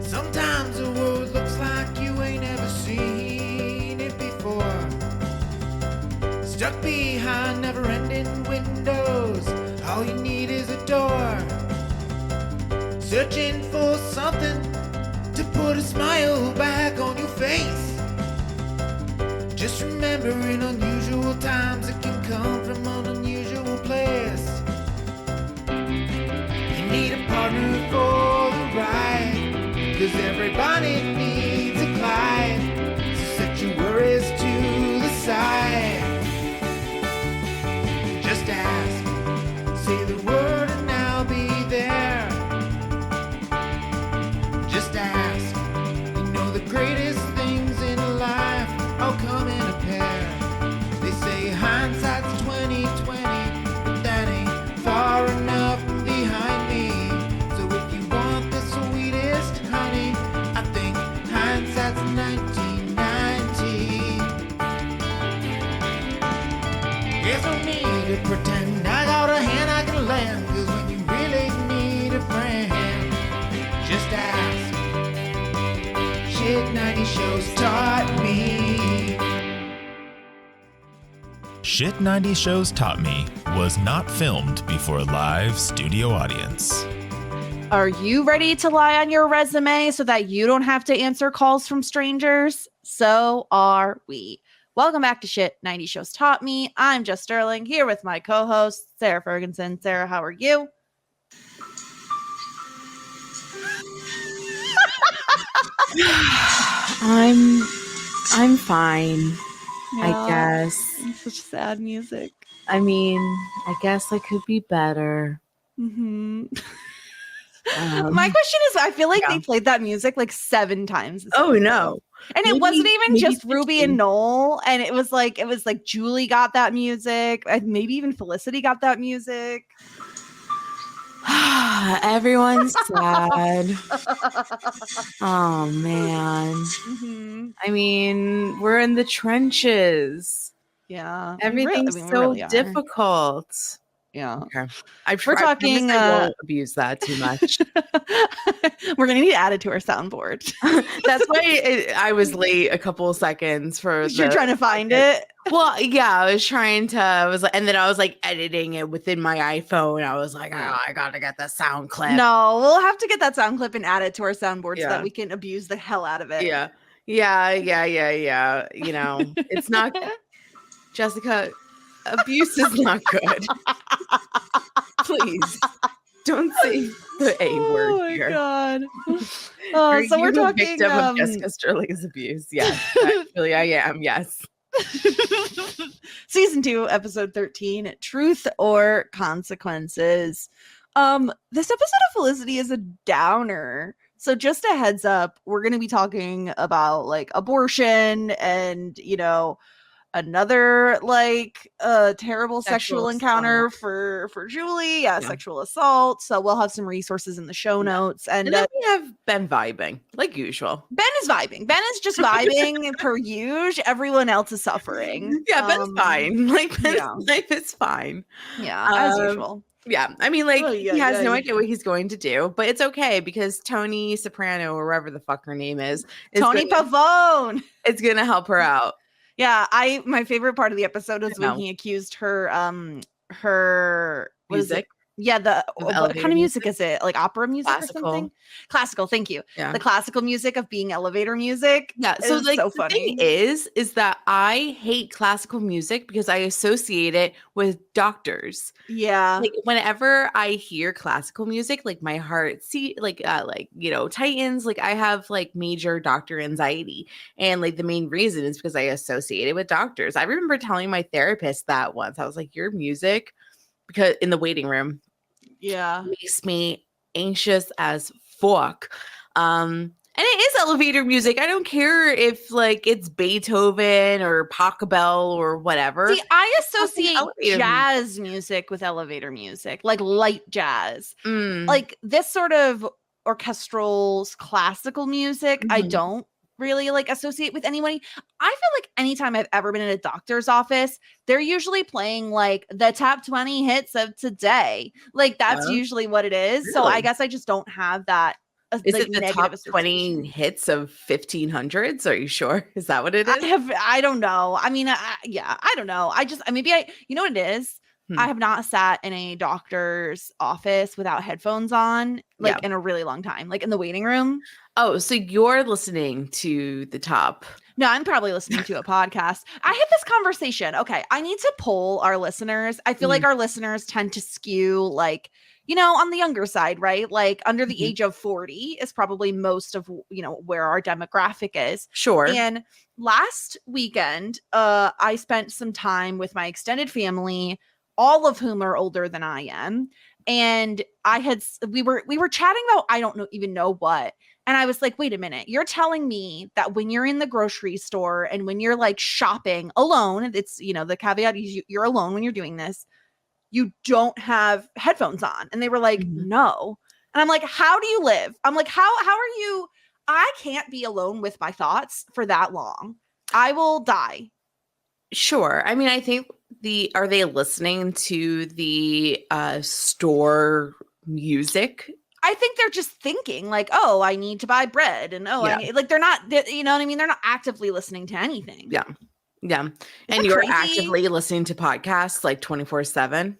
Sometimes the world looks like you ain't ever seen it before. Stuck behind never-ending windows, all you need is a door. Searching for something to put a smile back on your face. Just remember, in unusual times, it can come from an unusual place. You need a partner for the ride, 'cause everybody needs a Clyde. So set your worries to the side. Just ask, say the word and I'll be there. Just ask, you know the greatest things in life all come in a pair. They say hindsight's 20/20, but that ain't far enough behind me. So if you want the sweetest honey, I think hindsight's 1990. There's no need to pretend I got a hand I can lend, 'cause when you really need a friend, just ask. Shit 90 shows taught me. Shit 90 Shows Taught Me was not filmed before a live studio audience. Are you ready to lie on your resume so that you don't have to answer calls from strangers? So are we. Welcome back to Shit 90 Shows Taught Me. I'm Jess Sterling, here with my co-host, Sara Fergenson. Sarah, how are you? I'm fine. I guess. Such sad music. I mean, I guess I could be better. Mm-hmm. My question is, I feel like they played that music like 7 times. Oh no. And it wasn't even just Ruby and Noel. And it was like Julie got that music. And maybe even Felicity got that music. Everyone's sad. Oh man. Mm-hmm. I mean, we're in the trenches. Yeah. Everything's really are. difficult. Yeah. Okay. We're talking. I won't abuse that too much. We're gonna need to add it to our soundboard. That's why I was late a couple of seconds for. You're trying to find it. Well, yeah, I was trying to. And then I was like editing it within my iPhone. I was like, oh, I gotta get the sound clip. No, we'll have to get that sound clip and add it to our soundboard so that we can abuse the hell out of it. Yeah. You know, it's not. Jessica, abuse is not good. Please don't say the A word here. Oh my god. So we're talking victim of Jessica Sterling's abuse. Yes, actually I am. Yes. Season 2, episode 13, Truth or Consequences. This episode of Felicity is a downer. So just a heads up, we're going to be talking about like abortion and, you know, another like terrible sexual encounter for Julie. Sexual assault. So we'll have some resources in the show notes. And then we have Ben vibing like usual. Ben is vibing. Ben is just vibing per usual. Everyone else is suffering. Yeah, Ben's fine. Like Ben's life is fine. Yeah, as usual. Yeah, I mean, like, he has no idea what he's going to do, but it's okay because Tony Soprano, or wherever the fuck her name is Tony Pavone. It's gonna help her out. Yeah, my favorite part of the episode was when he accused her her music. What kind of music is it? Like opera music or something? Classical, thank you. Yeah. The classical music of being elevator music. Yeah, so like so the funny. thing is that I hate classical music because I associate it with doctors. Yeah. Like whenever I hear classical music, like my heart tightens. Like I have like major doctor anxiety. And like the main reason is because I associate it with doctors. I remember telling my therapist that once. I was like, your music, because in the waiting room, makes me anxious as fuck. And it is elevator music. I don't care if like it's Beethoven or Pachelbel or whatever. See, I associate jazz music with elevator music, like light jazz. Like this sort of orchestral classical music, I don't really like associate with anybody. I feel like anytime I've ever been in a doctor's office, they're usually playing like the top 20 hits of today. Like that's usually what it is. Really? So I guess I just don't have that Is like it the negative top 20 association. hits of 1500s? Are you sure? Is that what it is? I don't know. I mean, yeah, I don't know. You know what it is? Hmm. I have not sat in a doctor's office without headphones on, like Yeah. in a really long time, like in the waiting room. Oh, so you're listening to the top. No, I'm probably listening to a podcast. I had this conversation. Okay, I need to poll our listeners. I feel like our listeners tend to skew like, on the younger side, right? Like under the Mhm. age of 40 is probably most of, where our demographic is. Sure. And last weekend, I spent some time with my extended family, all of whom are older than I am. And we were chatting about I don't even know what. And I was like, wait a minute, you're telling me that when you're in the grocery store and when you're like shopping alone, it's, the caveat is you're alone when you're doing this, you don't have headphones on. And they were like, Mhm. no. And I'm like, how do you live? I'm like, how are you? I can't be alone with my thoughts for that long. I will die. Sure. I mean, I think are they listening to the store music? I think they're just thinking like, oh, I need to buy bread. And Yeah. they're not, you know what I mean? They're not actively listening to anything. Yeah. Yeah. that And you're crazy? actively listening to podcasts like 24/7.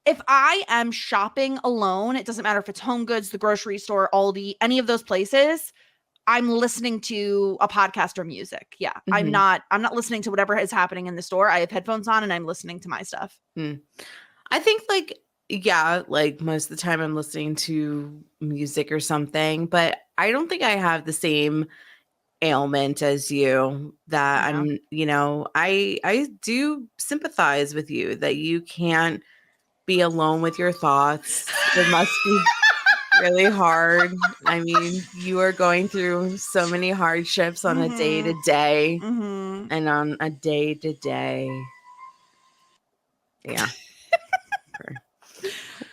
If I am shopping alone, it doesn't matter if it's Home Goods, the grocery store, Aldi, any of those places, I'm listening to a podcast or music. Yeah. I'm Mhm. not listening to whatever is happening in the store. I have headphones on and I'm listening to my stuff. I think like most of the time I'm listening to music or something, but I don't think I have the same ailment as you that Yeah. I do sympathize with you that you can't be alone with your thoughts. It must be really hard. I mean, you are going through so many hardships on a day to day Mhm. and on a day to day. Yeah.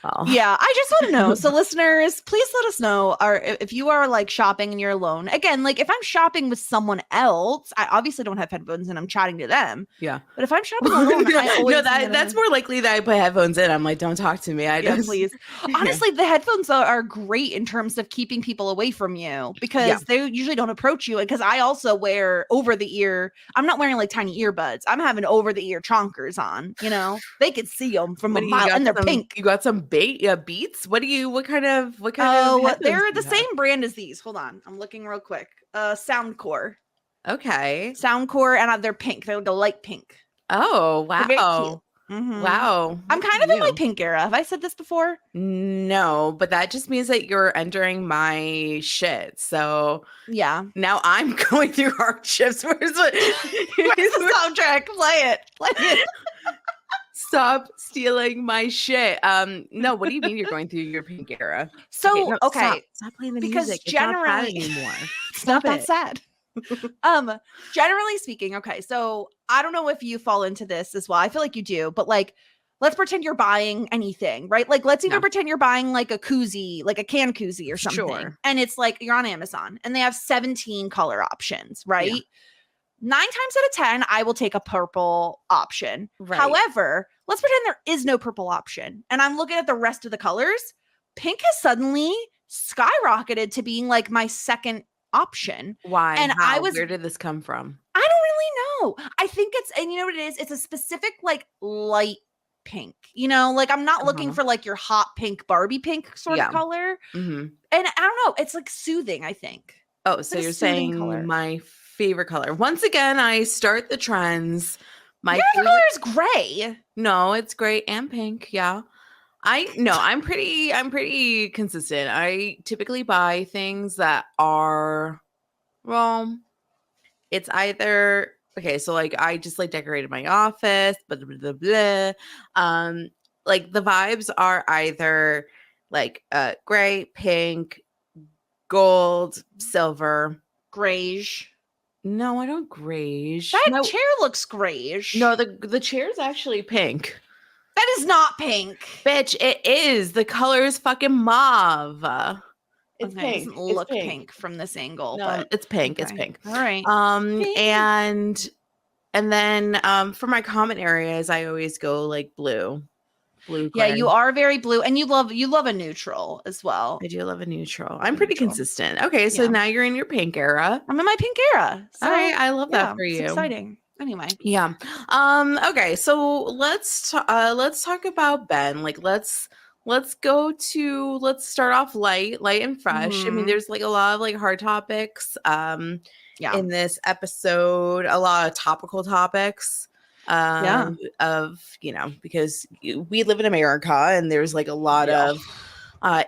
Well, Yeah, I just want to know. So, listeners, please let us know if you are like shopping and you're alone. Again, like if I'm shopping with someone else, I obviously don't have headphones and I'm chatting to them. yeah. But if I'm shopping alone, I always No, that's more likely that I put headphones in. I'm like, don't talk to me. I yeah, just please. Yeah. Honestly, the headphones are great in terms of keeping people away from you because Yeah. they usually don't approach you. And because I also wear over the ear, I'm not wearing like tiny earbuds. I'm having over the ear chonkers on. They could see them from a What do you mile, got? and they're pink. You got some Beats? What kind of Oh, headphones they're do the you have? same brand as these. Hold on, I'm looking real quick. Soundcore, Okay. and they're pink. They're like a light pink. Oh, They're very cute. wow. Mhm. Wow. I'm Look kind at of in my you. pink era. Have I said this before? No, but that just means that you're entering my shit. So Yeah. now I'm going through hardships. Where's the soundtrack? Play it. Stop stealing my shit. No, what do you mean you're going through your pink era? So, okay, Stop playing the because music. It's not sad generally anymore. it's not Stop that it. sad. Generally speaking, okay, so I don't know if you fall into this as well. I feel like you do, but like let's pretend you're buying anything, right? Like let's even Yeah. pretend you're buying like a koozie, like a can koozie or something. Sure. And it's like you're on Amazon and they have 17 color options, right? 9 times out of 10, I will take a purple option. Right. However, let's pretend there is no purple option. And I'm looking at the rest of the colors. Pink has suddenly skyrocketed to being like my second option. Why? And How? I was Where did this come from? I don't really know. I think and you know what it is? It's a specific like light pink. Like I'm not looking for like your hot pink Barbie pink sort of color. Mm-hmm. And I don't know, it's like soothing, I think. Oh, so like a you're soothing saying color. my favorite color. Once again, I start the trends. My Your favorite color is gray. No, it's gray and pink. Yeah. I'm pretty consistent. I typically buy things that are well, it's either okay, so like I just like decorated my office, blah, blah, blah, blah. Like the vibes are either like gray, pink, gold, silver, Grayish. No, I don't grayish. That chair looks grayish. No, the chair's actually pink. That is not pink. Bitch, it is. The color is fucking mauve. It's Okay, pink. It doesn't look pink from this angle, No, but it's pink. okay. It's pink. All right. Pink. And then for my common areas, I always go like blue. Blue Yeah, gray. you are very blue, and you love a neutral as well. I do love a neutral. I'm pretty Neutral. consistent. Okay, so Yeah. now you're in your pink era. I'm in my pink era. So All right, I love that yeah, for it's you. exciting. Anyway. Yeah. Okay, so let's talk about Ben. Like let's start off light and fresh. I mean, Mhm. there's like a lot of like hard topics Yeah. in this episode, a lot of topical topics of, because we live in America and there's like a lot Yeah. of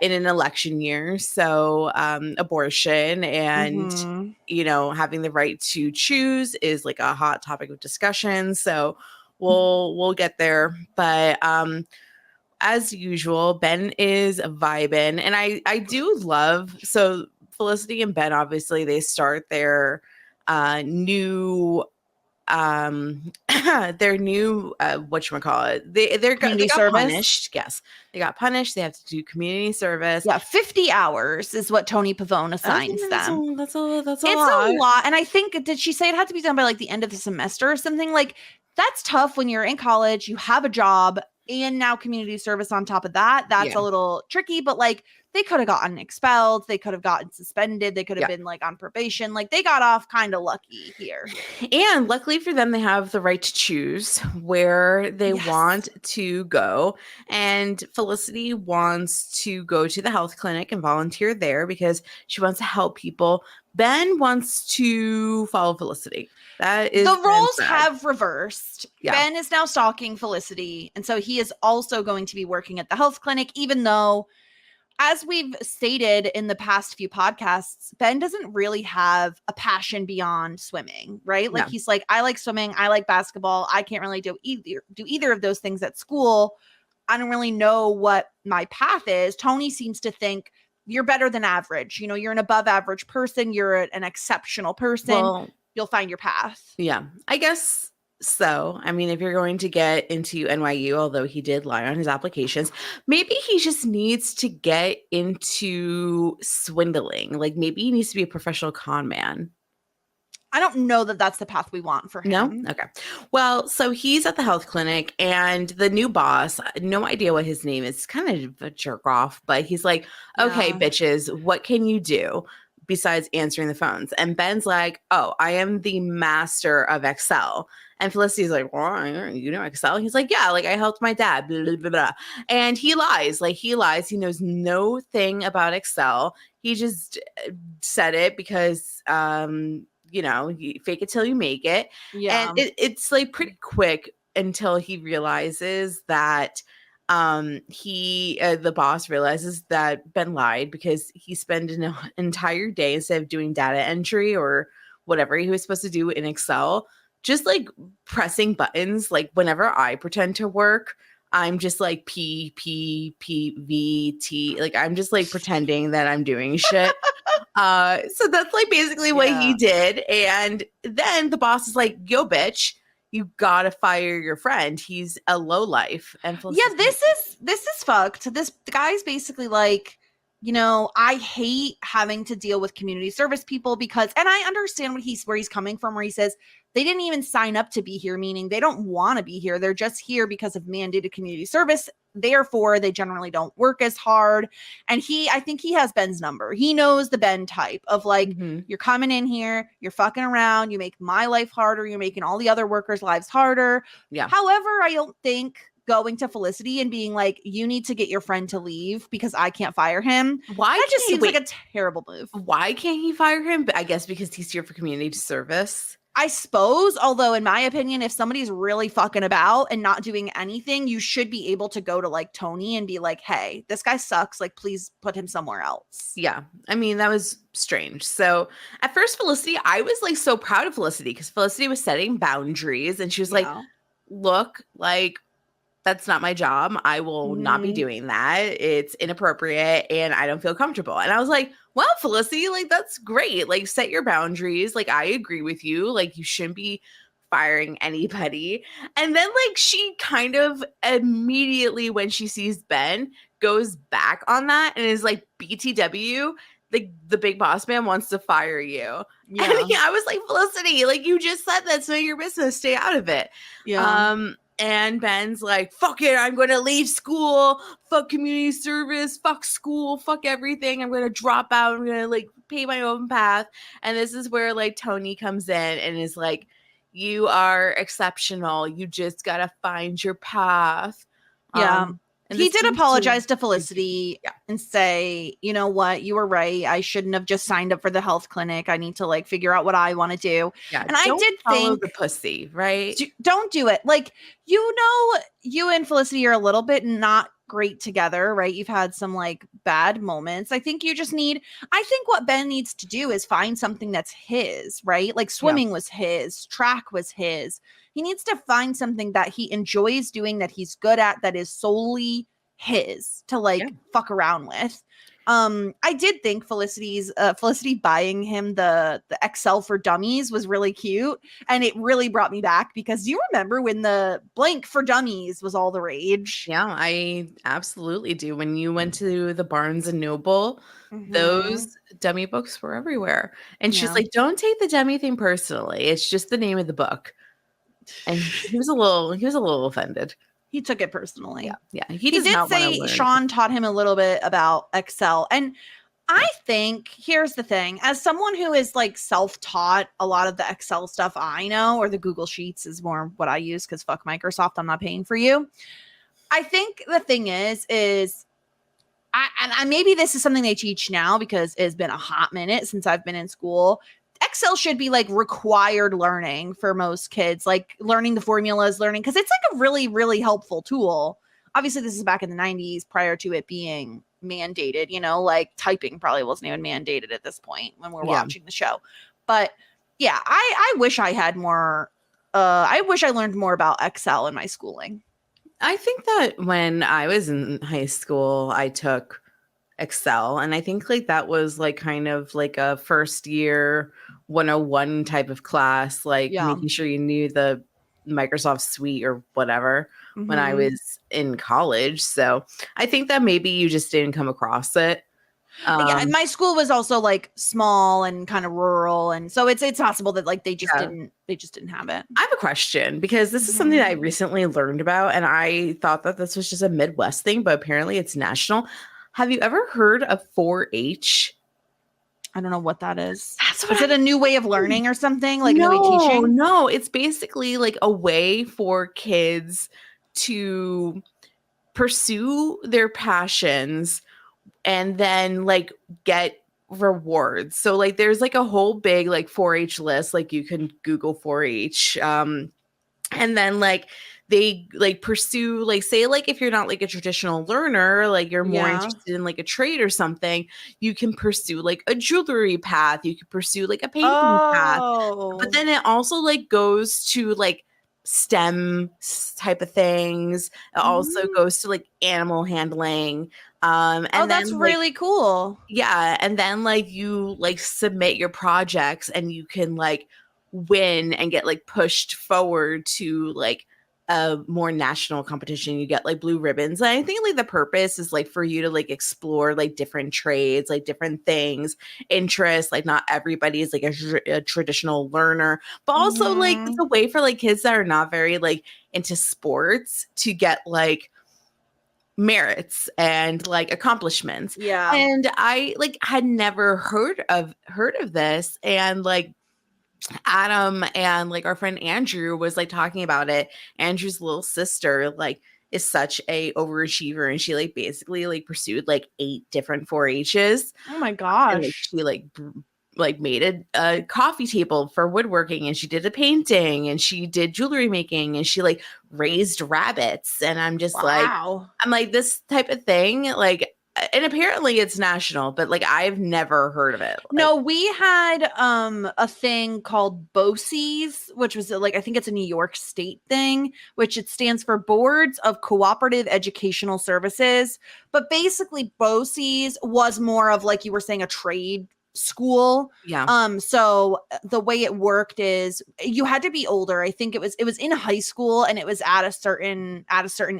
in an election year. So abortion and, Mhm. having the right to choose is like a hot topic of discussion. So we'll get there. But as usual, Ben is vibing. And I do love, so Felicity and Ben, obviously, they start their new their new whatchamacallit, they Community got service? punished. Yes, they got punished. They have to do community service. Yeah, 50 hours is what Tony Pavone assigns them. That's a It's lot. a lot. And I think, did she say it had to be done by like the end of the semester or something? Like, that's tough when you're in college, you have a job, and now community service on top of that. That's Yeah. a little tricky, but like they could have gotten expelled, they could have gotten suspended, they could have Yeah. been like on probation. Like they got off kind of lucky here. And luckily for them, they have the right to choose where they Yes. want to go. And Felicity wants to go to the health clinic and volunteer there because she wants to help people. Ben wants to follow Felicity. That is The roles Ben's bag. have reversed. Yeah. Ben is now stalking Felicity. And so he is also going to be working at the health clinic, even though, as we've stated in the past few podcasts, Ben doesn't really have a passion beyond swimming, right? Like No. he's like, I like swimming, I like basketball. I can't really do either of those things at school. I don't really know what my path is. Tony seems to think you're better than average. You know, you're an above average person. You're an exceptional person. Well, You'll find your path. yeah, I guess so. I mean, if you're going to get into NYU, although he did lie on his applications, maybe he just needs to get into swindling. Like maybe he needs to be a professional con man. I don't know that that's the path we want for him. No? Okay. Well, so he's at the health clinic and the new boss, no idea what his name is, kind of a jerk off, but he's like, okay, Yeah. bitches, what can you do besides answering the phones? And Ben's like, oh, I am the master of Excel. And Felicity's like, well, you know Excel? He's like, yeah, like I helped my dad, blah, blah, blah, blah. And he lies. He knows no thing about Excel. He just said it because, you fake it till you make it. Yeah. And it's like pretty quick until he realizes that the boss realizes that Ben lied because he spent an entire day, instead of doing data entry or whatever he was supposed to do in Excel, just like pressing buttons. Like whenever I pretend to work, I'm just like P, V, T. Like I'm just like pretending that I'm doing shit. So that's like basically what he did. And then the boss is like, yo, bitch, you gotta fire your friend. He's a lowlife. And Yeah, this is fucked. The guy's basically like, I hate having to deal with community service people because, and I understand where he's coming from, where he says they didn't even sign up to be here, meaning they don't want to be here. They're just here because of mandated community service. Therefore, they generally don't work as hard. And I think he has Ben's number. He knows the Ben type of like, you're coming in here, you're fucking around, you make my life harder, you're making all the other workers' lives harder. Yeah. However, I don't think going to Felicity and being like, you need to get your friend to leave because I can't fire him. Why That just can't he- seems like a terrible move. Why can't he fire him? I guess because he's here for community service. I suppose, although in my opinion, if somebody's really fucking about and not doing anything, you should be able to go to like Tony and be like, hey, this guy sucks. Like, please put him somewhere else. Yeah. I mean, that was strange. So at first, Felicity, I was like so proud of Felicity because Felicity was setting boundaries and she was like, look, like, that's not my job. I will not be doing that. It's inappropriate and I don't feel comfortable. And I was like, well, Felicity, like, that's great. Like, set your boundaries. Like, I agree with you. Like, you shouldn't be firing anybody. And then, like, she kind of immediately, when she sees Ben, goes back on that and is like, BTW, the big boss man wants to fire you. Yeah. And I was like, Felicity, like, you just said that's none of your business. Stay out of it. Yeah. And Ben's like, fuck it, I'm going to leave school, fuck community service, fuck school, fuck everything. I'm going to drop out. I'm going to like pay my own path. And this is where like Tony comes in and is like, you are exceptional. You just got to find your path. Yeah. And He this did seems apologize to Felicity Yeah. and say, you know what, you were right. I shouldn't have just signed up for the health clinic. I need to like figure out what I want to do. Yeah, And I did follow think the pussy, right? don't do it. Like, you know, you and Felicity are a little bit not great together, right? You've had some like bad moments. I think what Ben needs to do is find something that's his, right? Like swimming was his, track was his. He needs to find something that he enjoys doing, that he's good at, that is solely his to like fuck around with. I did think Felicity buying him the Excel for Dummies was really cute, and it really brought me back because you remember when the blank for Dummies was all the rage. Yeah, I absolutely do. When you went to the Barnes and Noble, those dummy books were everywhere. And she's like, don't take the dummy thing personally. It's just the name of the book. And he was a little offended. He took it personally. Yeah. He did say Sean taught him a little bit about Excel. And I think here's the thing, as someone who is like self-taught, a lot of the Excel stuff I know, or the Google Sheets is more what I use because fuck Microsoft, I'm not paying for you. I think the thing is I maybe this is something they teach now because it's been a hot minute since I've been in school. Excel should be like required learning for most kids, like learning the formulas, because it's like a really, really helpful tool. Obviously, this is back in the 90s prior to it being mandated, you know, like typing probably wasn't even mandated at this point when we're watching the show. But yeah, I wish I had more. I wish I learned more about Excel in my schooling. I think that when I was in high school, I took Excel, and I think like that was like kind of like a first year 101 type of class, like making sure you knew the Microsoft suite or whatever when I was in college. So I think that maybe you just didn't come across it. Yeah, my school was also like small and kind of rural, and so it's possible that like they just didn't have it. I have a question because this is something that I recently learned about, and I thought that this was just a Midwest thing, but apparently it's national. Have you ever heard of 4-H? I don't know what that is. Is it a new way of learning or something? Like no, new way teaching? No, it's basically like a way for kids to pursue their passions and then like get rewards. So like there's like a whole big like 4-H list. Like you can Google 4-H. And then like they like pursue, like say like if you're not like a traditional learner, like you're more interested in like a trade or something, you can pursue like a jewelry path, you can pursue like a painting path. But then it also like goes to like STEM type of things. It also goes to like animal handling. And that's then, really cool. Yeah. And then like you like submit your projects and you can like win and get like pushed forward to like a more national competition. You get like blue ribbons. And I think like the purpose is like for you to like explore like different trades, like different things, interests. Like not everybody is like a traditional learner, but also like it's a way for like kids that are not very like into sports to get like merits and like accomplishments. Yeah. And I like had never heard of this, and like Adam and like our friend Andrew was like talking about it. Andrew's little sister like is such a overachiever, and she like basically like pursued like 8 different 4-H's. Oh my gosh. And, like, she like made a coffee table for woodworking, and she did a painting, and she did jewelry making, and she like raised rabbits. And I'm just I'm like this type of thing, like, and apparently it's national, but like I've never heard of it. Like, no, we had a thing called BOCES, which was like, I think it's a New York State thing, which it stands for Boards of Cooperative Educational Services. But basically BOCES was more of like you were saying a trade school. Yeah. So the way it worked is you had to be older. I think it was in high school, and it was at a certain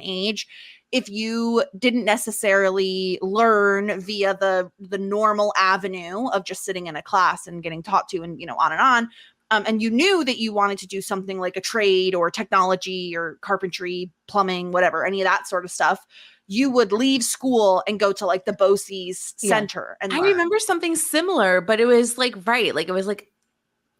age. If you didn't necessarily learn via the normal avenue of just sitting in a class and getting taught to, and you know, on and on, and you knew that you wanted to do something like a trade or technology or carpentry, plumbing, whatever, any of that sort of stuff, you would leave school and go to like the BOCES center and I learn. remember something similar, but it was like, it was like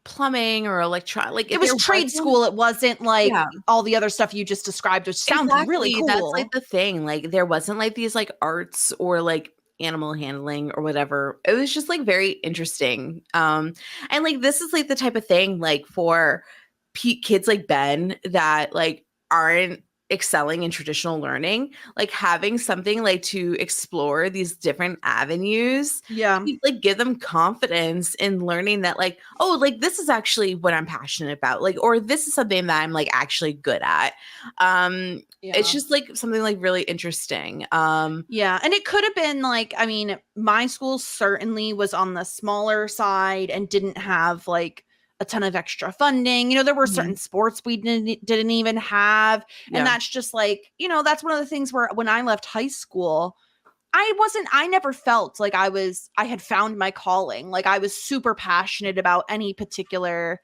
plumbing or like it was trade school. It wasn't like Yeah. all the other stuff you just described, which sounds really cool. That's like the thing. Like there wasn't like these like arts or like animal handling or whatever. It was just like very interesting. And like this is like the type of thing like for kids like Ben that like aren't excelling in traditional learning, like having something like to explore these different avenues, like give them confidence in learning that like, oh, like this is actually what I'm passionate about, like, or this is something that I'm like actually good at. It's just like something like really interesting. And it could have been like, I mean, my school certainly was on the smaller side and didn't have like a ton of extra funding. There were certain sports we didn't even have. And that's just like, that's one of the things where when I left high school, I never felt like I had found my calling. Like I was super passionate about any particular.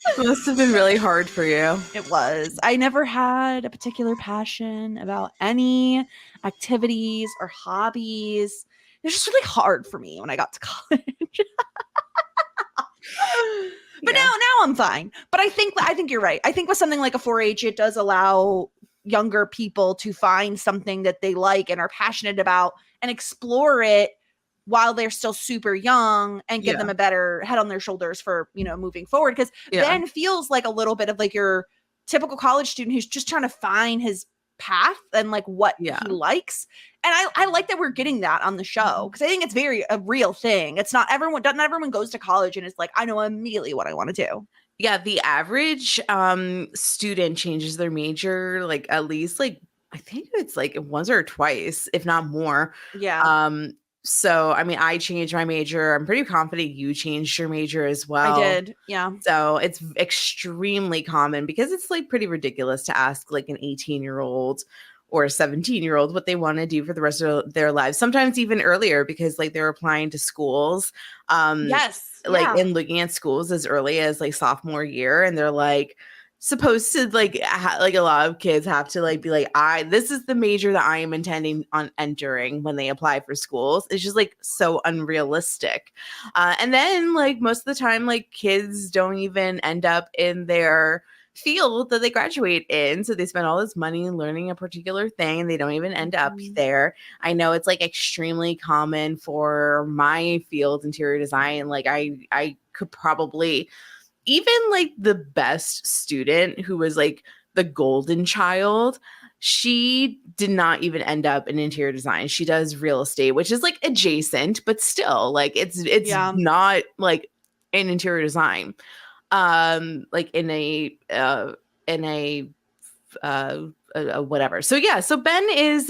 It must have been really hard for you. It was. I never had a particular passion about any activities or hobbies. It was just really hard for me when I got to college. But now I'm fine. But I think you're right. I think with something like a 4-H, it does allow younger people to find something that they like and are passionate about and explore it while they're still super young and give them a better head on their shoulders for, moving forward. Because Ben feels like a little bit of like your typical college student who's just trying to find his path and like what he likes. And I like that we're getting that on the show because I think it's a real thing. It's not everyone goes to college and is like, I know immediately what I want to do. Yeah, the average student changes their major like at least like I think it's like once or twice, if not more. So, I mean, I changed my major. I'm pretty confident you changed your major as well. I did. Yeah. So it's extremely common because it's like pretty ridiculous to ask like an 18-year-old or a 17-year-old what they want to do for the rest of their lives. Sometimes even earlier because like they're applying to schools. And looking at schools as early as like sophomore year. And they're like, supposed to like a lot of kids have to like be like this is the major that I am intending on entering when they apply for schools. It's just like so unrealistic. And then like most of the time like kids don't even end up in their field that they graduate in, so they spend all this money learning a particular thing and they don't even end up there. I know it's like extremely common for my field, interior design. Like I could probably even like the best student who was like the golden child, she did not even end up in interior design. She does real estate, which is like adjacent, but still like it's not like in interior design. Like in a whatever. So Ben is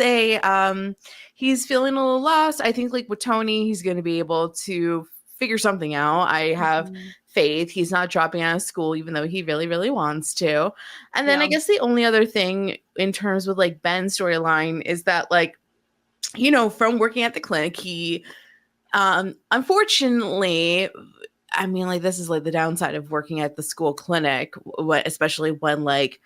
he's feeling a little lost. I think like with Tony, he's going to be able to figure something out. I have faith. He's not dropping out of school, even though he really, really wants to. And then I guess the only other thing in terms with like Ben's storyline is that like, from working at the clinic, he, unfortunately, I mean, like this is like the downside of working at the school clinic, especially when like,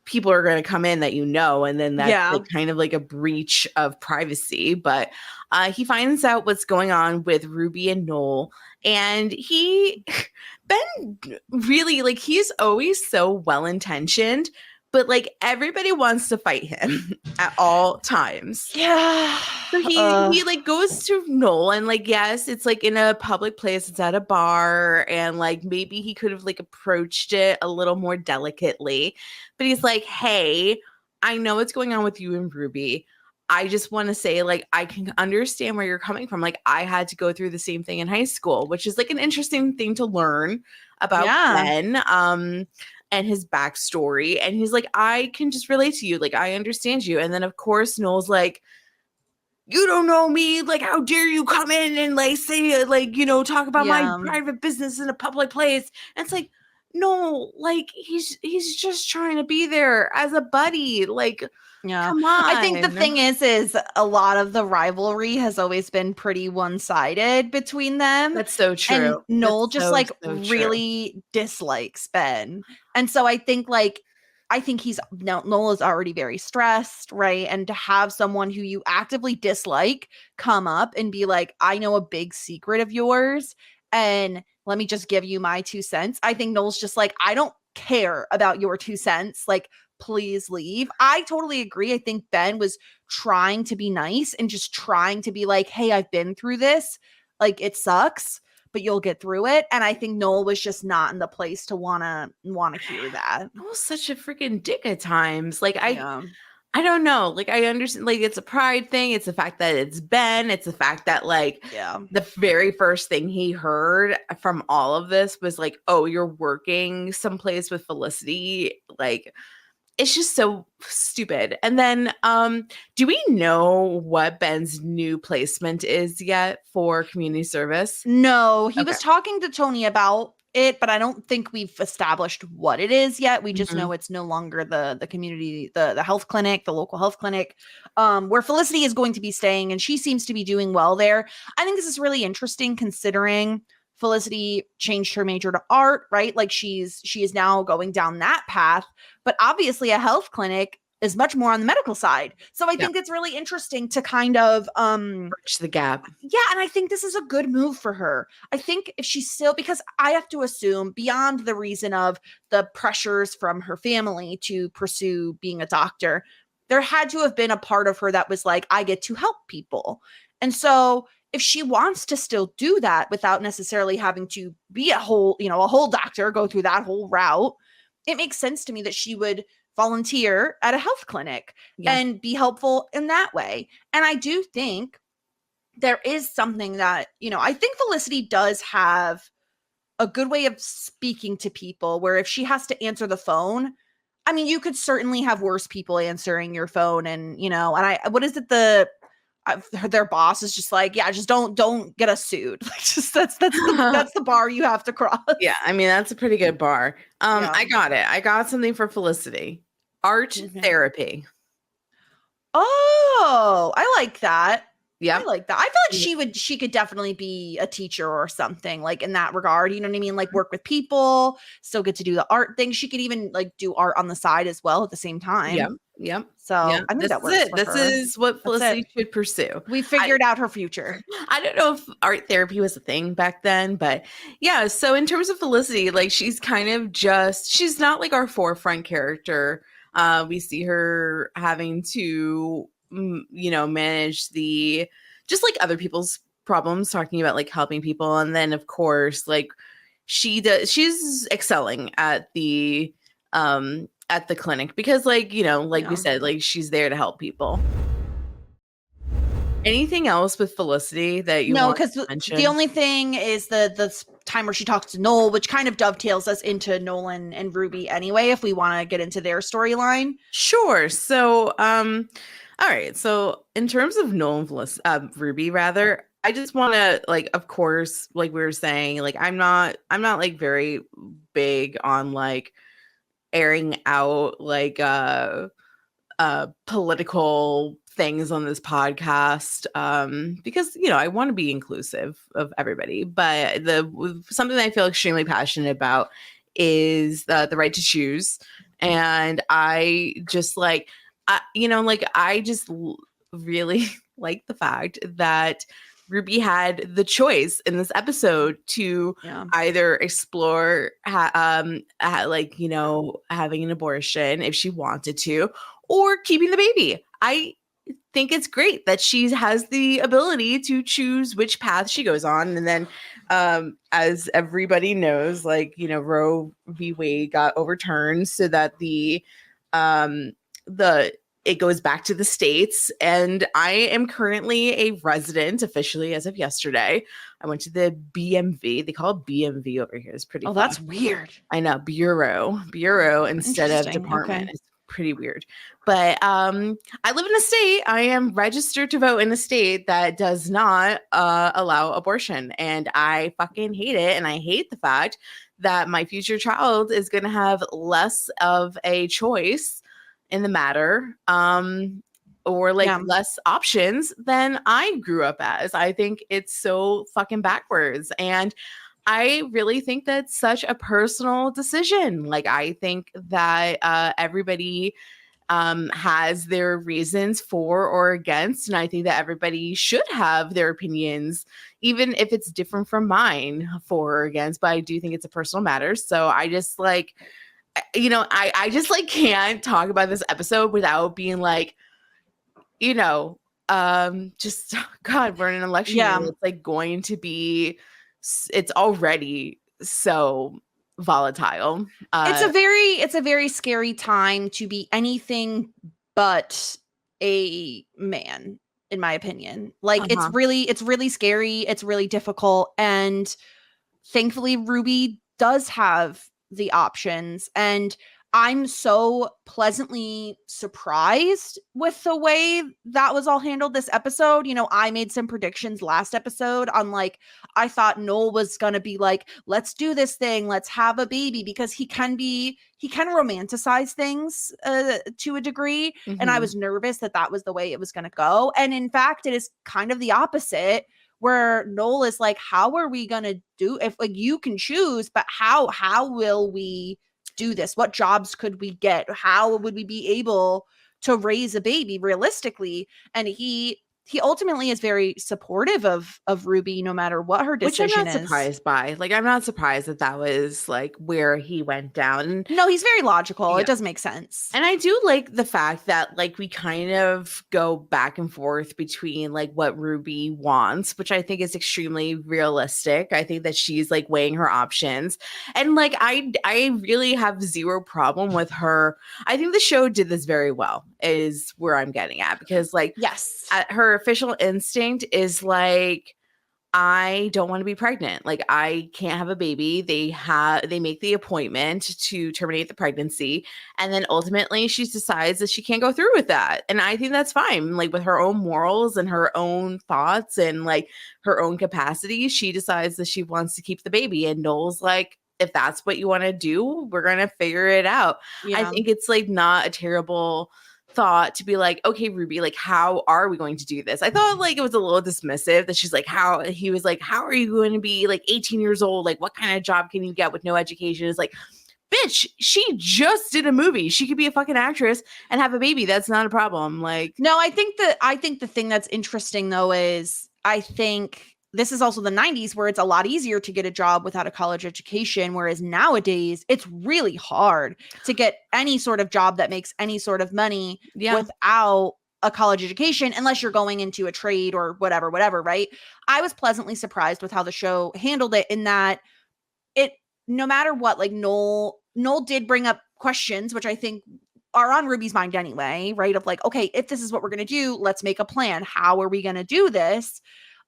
people are going to come in that and then that's like kind of like a breach of privacy. But he finds out what's going on with Ruby and Noel, and Ben really like he's always so well intentioned, but like everybody wants to fight him at all times. Yeah. So he like goes to Noel and like, yes, it's like in a public place, it's at a bar, and like maybe he could have like approached it a little more delicately, but he's like, hey, I know what's going on with you and Ruby. I just want to say, like, I can understand where you're coming from. Like, I had to go through the same thing in high school, which is like an interesting thing to learn about Ben and his backstory. And he's like, I can just relate to you. Like, I understand you. And then, of course, Noel's like, you don't know me. Like, how dare you come in and like say, like, talk about my private business in a public place. And it's like, no, like he's just trying to be there as a buddy. Like, Yeah. Come I think the on. thing is a lot of the rivalry has always been pretty one-sided between them. That's so And true. Noel That's just so, like so true. really dislikes Ben. And so I think Noel is already very stressed, right? And to have someone who you actively dislike come up and be like, I know a big secret of yours, and let me just give you my 2 cents. I think Noel's just like, I don't care about your 2 cents. Like, please leave. I totally agree. I think Ben was trying to be nice and just trying to be like, hey, I've been through this. Like, it sucks, but you'll get through it. And I think Noel was just not in the place to wanna hear that. I was such a freaking dick at times. Like Yeah. I don't know. Like I understand like it's a pride thing. It's the fact that it's Ben. It's the fact that like Yeah. the very first thing he heard from all of this was like, oh, you're working someplace with Felicity. Like it's just so stupid. And then do we know what Ben's new placement is yet for community service? No, he Okay. was talking to Tony about it, but I don't think we've established what it is yet. We just Mhm. know it's no longer the community, the health clinic, the local health clinic, where Felicity is going to be staying, and she seems to be doing well there. I think this is really interesting considering Felicity changed her major to art, right? Like she is now going down that path, but obviously a health clinic is much more on the medical side. So I think it's really interesting to kind of Bridge the gap. yeah, and I think this is a good move for her. I think if she's still, because I have to assume beyond the reason of the pressures from her family to pursue being a doctor, there had to have been a part of her that was like, I get to help people. And so if she wants to still do that without necessarily having to be a whole doctor, go through that whole route, it makes sense to me that she would volunteer at a health clinic and be helpful in that way. And I do think there is something that, I think Felicity does have a good way of speaking to people where if she has to answer the phone, I mean, you could certainly have worse people answering your phone. And, what is it? Their boss is just like, yeah, just don't get us sued. Like, just that's the bar you have to cross. Yeah, I mean that's a pretty good bar. Yeah. I got it. I got something for Felicity. Art therapy. Oh, I like that. Yeah. I like that. I feel like she could definitely be a teacher or something like in that regard. You know what I mean? Like work with people, still get to do the art thing. She could even like do art on the side as well at the same time. Yep. Yep. So I think that works. This is what Felicity should pursue. We figured out her future. I don't know if art therapy was a thing back then, but yeah. So in terms of Felicity, like she's kind of she's not like our forefront character. We see her having to manage just like other people's problems, talking about like helping people. And then of course, like she's excelling at the clinic because we said, like she's there to help people. Anything else with Felicity that you want to mention? The only thing is the time where she talks to Noel, which kind of dovetails us into Nolan and Ruby anyway, if we want to get into their storyline. Sure. So, all right. So in terms of Noel and Ruby, rather, I just want to like, of course, like we were saying, like I'm not like very big on like airing out like political things on this podcast because I want to be inclusive of everybody, but something that I feel extremely passionate about is the right to choose. And I just I just really like the fact that Ruby had the choice in this episode to either explore having an abortion if she wanted to, or keeping the baby. I think it's great that she has the ability to choose which path she goes on. And then as everybody knows, Roe v. Wade got overturned so that it goes back to the states. And I am currently a resident officially as of yesterday. I went to the BMV. They call it BMV over here. It's pretty fun. That's weird. I know. Bureau instead of department. Okay. It's pretty weird. But I live in a state. I am registered to vote in a state that does not allow abortion. And I fucking hate it. And I hate the fact that my future child is going to have less of a choice in the matter, or like Yeah. less options than I grew up as. I think it's so fucking backwards. And I really think that's such a personal decision. Like, I think that everybody has their reasons for or against. And I think that everybody should have their opinions, even if it's different from mine, for or against. But I do think it's a personal matter. So I just like, I just like can't talk about this episode without being like, just God, we're in an election year. It's like going to be, it's already so volatile. It's a very scary time to be anything but a man, in my opinion. Like it's really scary, it's really difficult, and thankfully Ruby does have the options, and I'm so pleasantly surprised with the way that was all handled this episode. I made some predictions last episode on like, I thought Noel was going to be like, let's do this thing, let's have a baby, because he can romanticize things to a degree. And I was nervous that was the way it was going to go. And in fact, it is kind of the opposite, where Noel is like, how are we going to do, if like you can choose, but how will we do this? What jobs could we get? How would we be able to raise a baby realistically? And he ultimately is very supportive of Ruby, no matter what her decision is. Which I'm not surprised by. Like, I'm not surprised that was like where he went down. No, he's very logical. It does make sense. And I do like the fact that like we kind of go back and forth between like what Ruby wants, which I think is extremely realistic. I think that she's like weighing her options. And like I really have zero problem with her. I think the show did this very well, is where I'm getting at, because like, yes, her official instinct is like, I don't want to be pregnant. Like, I can't have a baby. They make the appointment to terminate the pregnancy. And then ultimately she decides that she can't go through with that. And I think that's fine. Like, with her own morals and her own thoughts and like her own capacity, she decides that she wants to keep the baby. And Noel's like, if that's what you want to do, we're going to figure it out. Yeah. I think it's like not a terrible thought to be like, okay, Ruby, like, how are we going to do this? I thought like it was a little dismissive that she's like, how are you going to be like 18 years old? Like, what kind of job can you get with no education? It's like, bitch, she just did a movie. She could be a fucking actress and have a baby. That's not a problem. Like, no, I think the thing that's interesting though is I think this is also the 90s, where it's a lot easier to get a job without a college education. Whereas nowadays it's really hard to get any sort of job that makes any sort of money without a college education, unless you're going into a trade or whatever, right? I was pleasantly surprised with how the show handled it, in that it, no matter what, like Noel did bring up questions, which I think are on Ruby's mind anyway, right? Of like, okay, if this is what we're going to do, let's make a plan. How are we going to do this?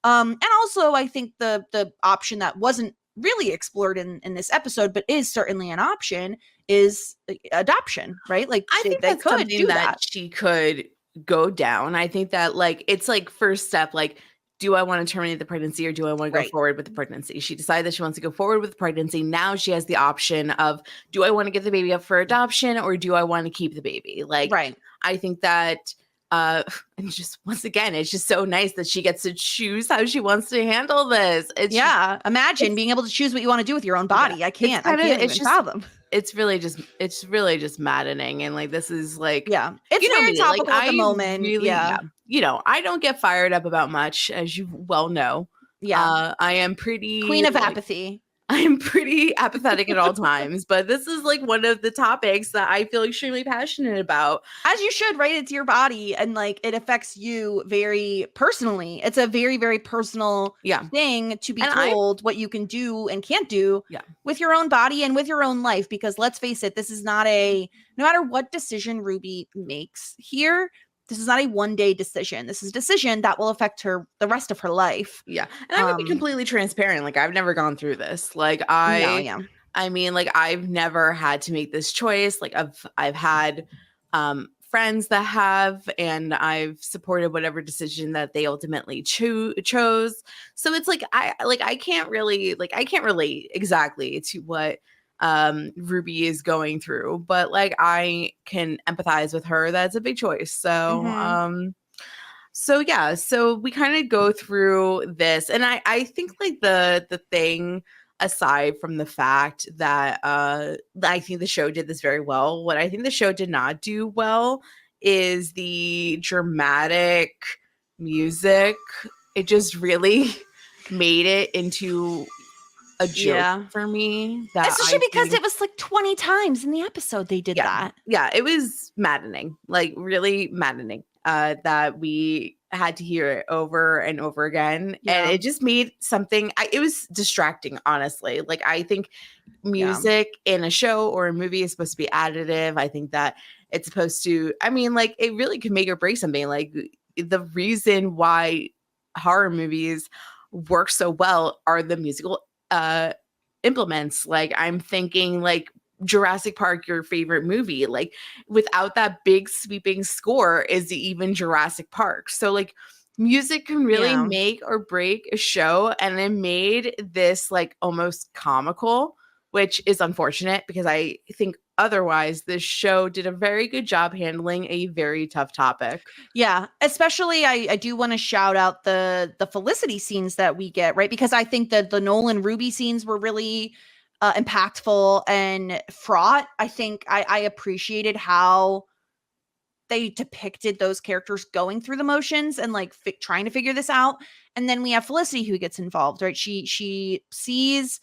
And also, I think the option that wasn't really explored in this episode, but is certainly an option, is adoption, right? Like, I think that's could do that. She could go down. I think that like it's like first step, like, do I want to terminate the pregnancy or do I want to go forward with the pregnancy? She decided that she wants to go forward with the pregnancy. Now she has the option of, do I want to give the baby up for adoption or do I want to keep the baby? Like, I think that. And just once again, it's just so nice that she gets to choose how she wants to handle this. Imagine being able to choose what you want to do with your own body. I can't even fathom. It's really just maddening. And like, this is like, it's very topical at the moment. Really, I don't get fired up about much, as you well know. I am pretty queen of apathy. I'm pretty apathetic at all times, but this is like one of the topics that I feel extremely passionate about. As you should, right? It's your body, and like it affects you very personally. It's a very, very personal thing to be told what you can do and can't do with your own body and with your own life. Because let's face it, this is not no matter what decision Ruby makes here, this is not a one-day decision. This is a decision that will affect her the rest of her life. Yeah. And I'm going to be completely transparent. Like, I've never gone through this. Like, I mean, like, I've never had to make this choice. Like, I've had friends that have, and I've supported whatever decision that they ultimately chose. So it's like, I can't really relate exactly to what Ruby is going through, but like I can empathize with her. That's a big choice. So yeah, so we kind of go through this, and I think like the thing, aside from the fact that I think the show did this very well, what I think the show did not do well is the dramatic music. It just really made it into a joke for me, that especially because think, it was like 20 times in the episode they did that. Yeah, it was maddening, like really maddening, that we had to hear it over and over again. And it just made something, it was distracting, honestly. Like I think music in a show or a movie is supposed to be additive. I think that it's supposed to, I mean, like it really could make or break something. Like the reason why horror movies work so well are the musical implements. Like I'm thinking like Jurassic Park, your favorite movie, like without that big sweeping score, is it even Jurassic Park? So like music can really make or break a show, and it made this like almost comical, which is unfortunate because I think otherwise this show did a very good job handling a very tough topic. Yeah, especially I do want to shout out the Felicity scenes that we get, right? Because I think that the Nolan Ruby scenes were really impactful and fraught. I think I appreciated how they depicted those characters going through the motions and like trying to figure this out. And then we have Felicity who gets involved, right? She sees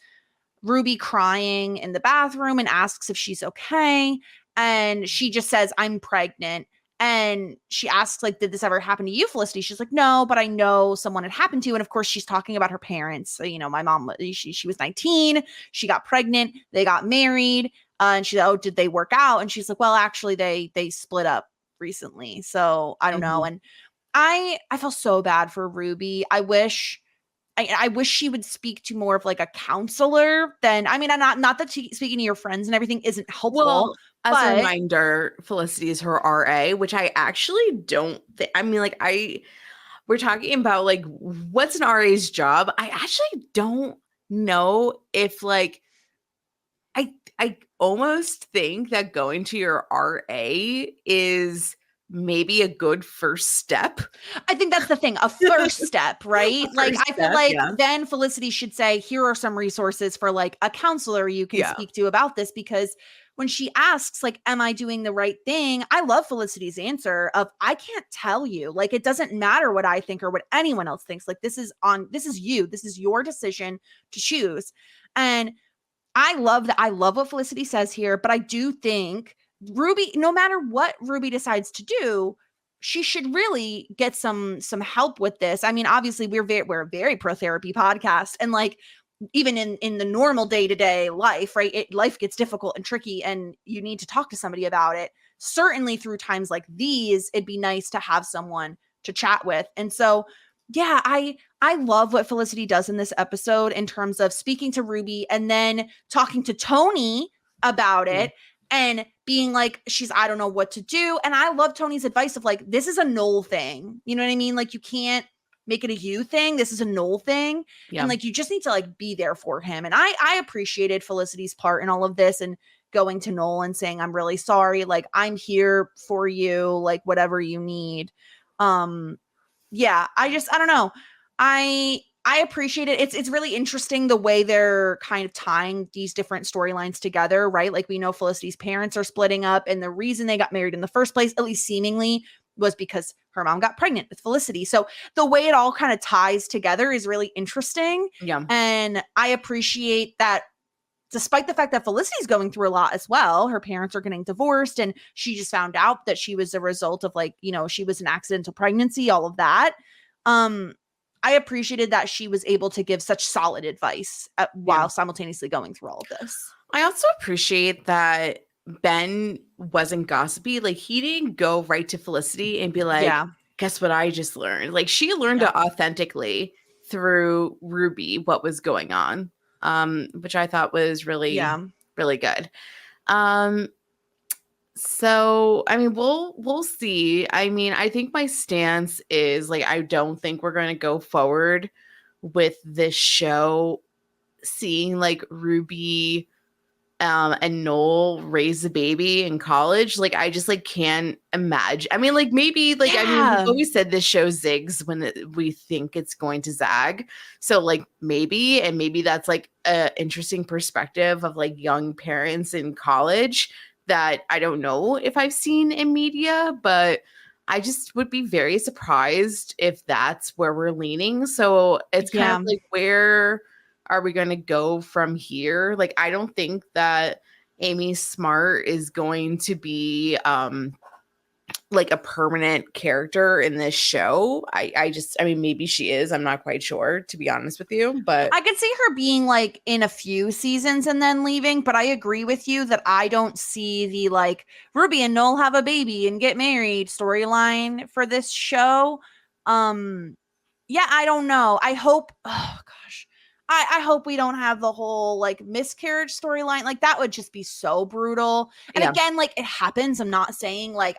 Ruby crying in the bathroom and asks if she's okay. And she just says, I'm pregnant. And she asks, like, did this ever happen to you, Felicity? She's like, no, but I know someone it happened to. And of course, she's talking about her parents. So, you know, my mom, she was 19. She got pregnant. They got married. And she's like, oh, did they work out? And she's like, well, actually, they split up recently. So I don't know. And I felt so bad for Ruby. I wish she would speak to more of like a counselor than, I mean, I'm not that speaking to your friends and everything isn't helpful. Well, as a reminder, Felicity is her RA, which I actually don't think, I mean, like we're talking about like, what's an RA's job? I actually don't know if like, I almost think that going to your RA is maybe a good first step. I think that's the thing, a first step, right? Like I feel like then Felicity should say, here are some resources for like a counselor you can speak to about this, because when she asks like, am I doing the right thing? I love Felicity's answer of, I can't tell you. Like, it doesn't matter what I think or what anyone else thinks. Like, this is you. This is your decision to choose. And I love that. I love what Felicity says here, but I do think Ruby, no matter what Ruby decides to do, she should really get some help with this. I mean, obviously we're a very pro therapy podcast, and like even in the normal day-to-day life, right? Life gets difficult and tricky, and you need to talk to somebody about it. Certainly through times like these, it'd be nice to have someone to chat with. And so yeah, I love what Felicity does in this episode in terms of speaking to Ruby and then talking to Tony about it and being like, I don't know what to do. And I love Tony's advice of like, this is a Noel thing. You know what I mean? Like, you can't make it a you thing. This is a Noel thing. And like, you just need to like be there for him. And I appreciated Felicity's part in all of this and going to Noel and saying, I'm really sorry. Like, I'm here for you, like whatever you need. Yeah, I don't know. I appreciate it. It's really interesting the way they're kind of tying these different storylines together, right? Like, we know Felicity's parents are splitting up, and the reason they got married in the first place, at least seemingly, was because her mom got pregnant with Felicity. So the way it all kind of ties together is really interesting. Yeah. And I appreciate that despite the fact that Felicity's going through a lot as well, her parents are getting divorced, and she just found out that she was a result of like, you know, she was an accidental pregnancy, all of that. I appreciated that she was able to give such solid advice while simultaneously going through all of this. I also appreciate that Ben wasn't gossipy. Like, he didn't go right to Felicity and be like, guess what I just learned? Like, she learned it authentically through Ruby, what was going on, which I thought was really, really good. So, I mean, we'll see. I mean, I think my stance is like, I don't think we're going to go forward with this show seeing like Ruby and Noel raised a baby in college. Like, I just like can't imagine. I mean, like maybe like I mean, we've always said this show zigs when we think it's going to zag. So like maybe that's like a interesting perspective of like young parents in college that I don't know if I've seen in media, but I just would be very surprised if that's where we're leaning. So it's kind of like, where are we going to go from here? Like, I don't think that Amy Smart is going to be like a permanent character in this show. I mean, maybe she is. I'm not quite sure, to be honest with you, but I could see her being like in a few seasons and then leaving. But I agree with you that I don't see the like Ruby and Noel have a baby and get married storyline for this show. Yeah, I don't know. I hope, oh gosh, I hope we don't have the whole like miscarriage storyline. Like that would just be so brutal. And again, like it happens. I'm not saying like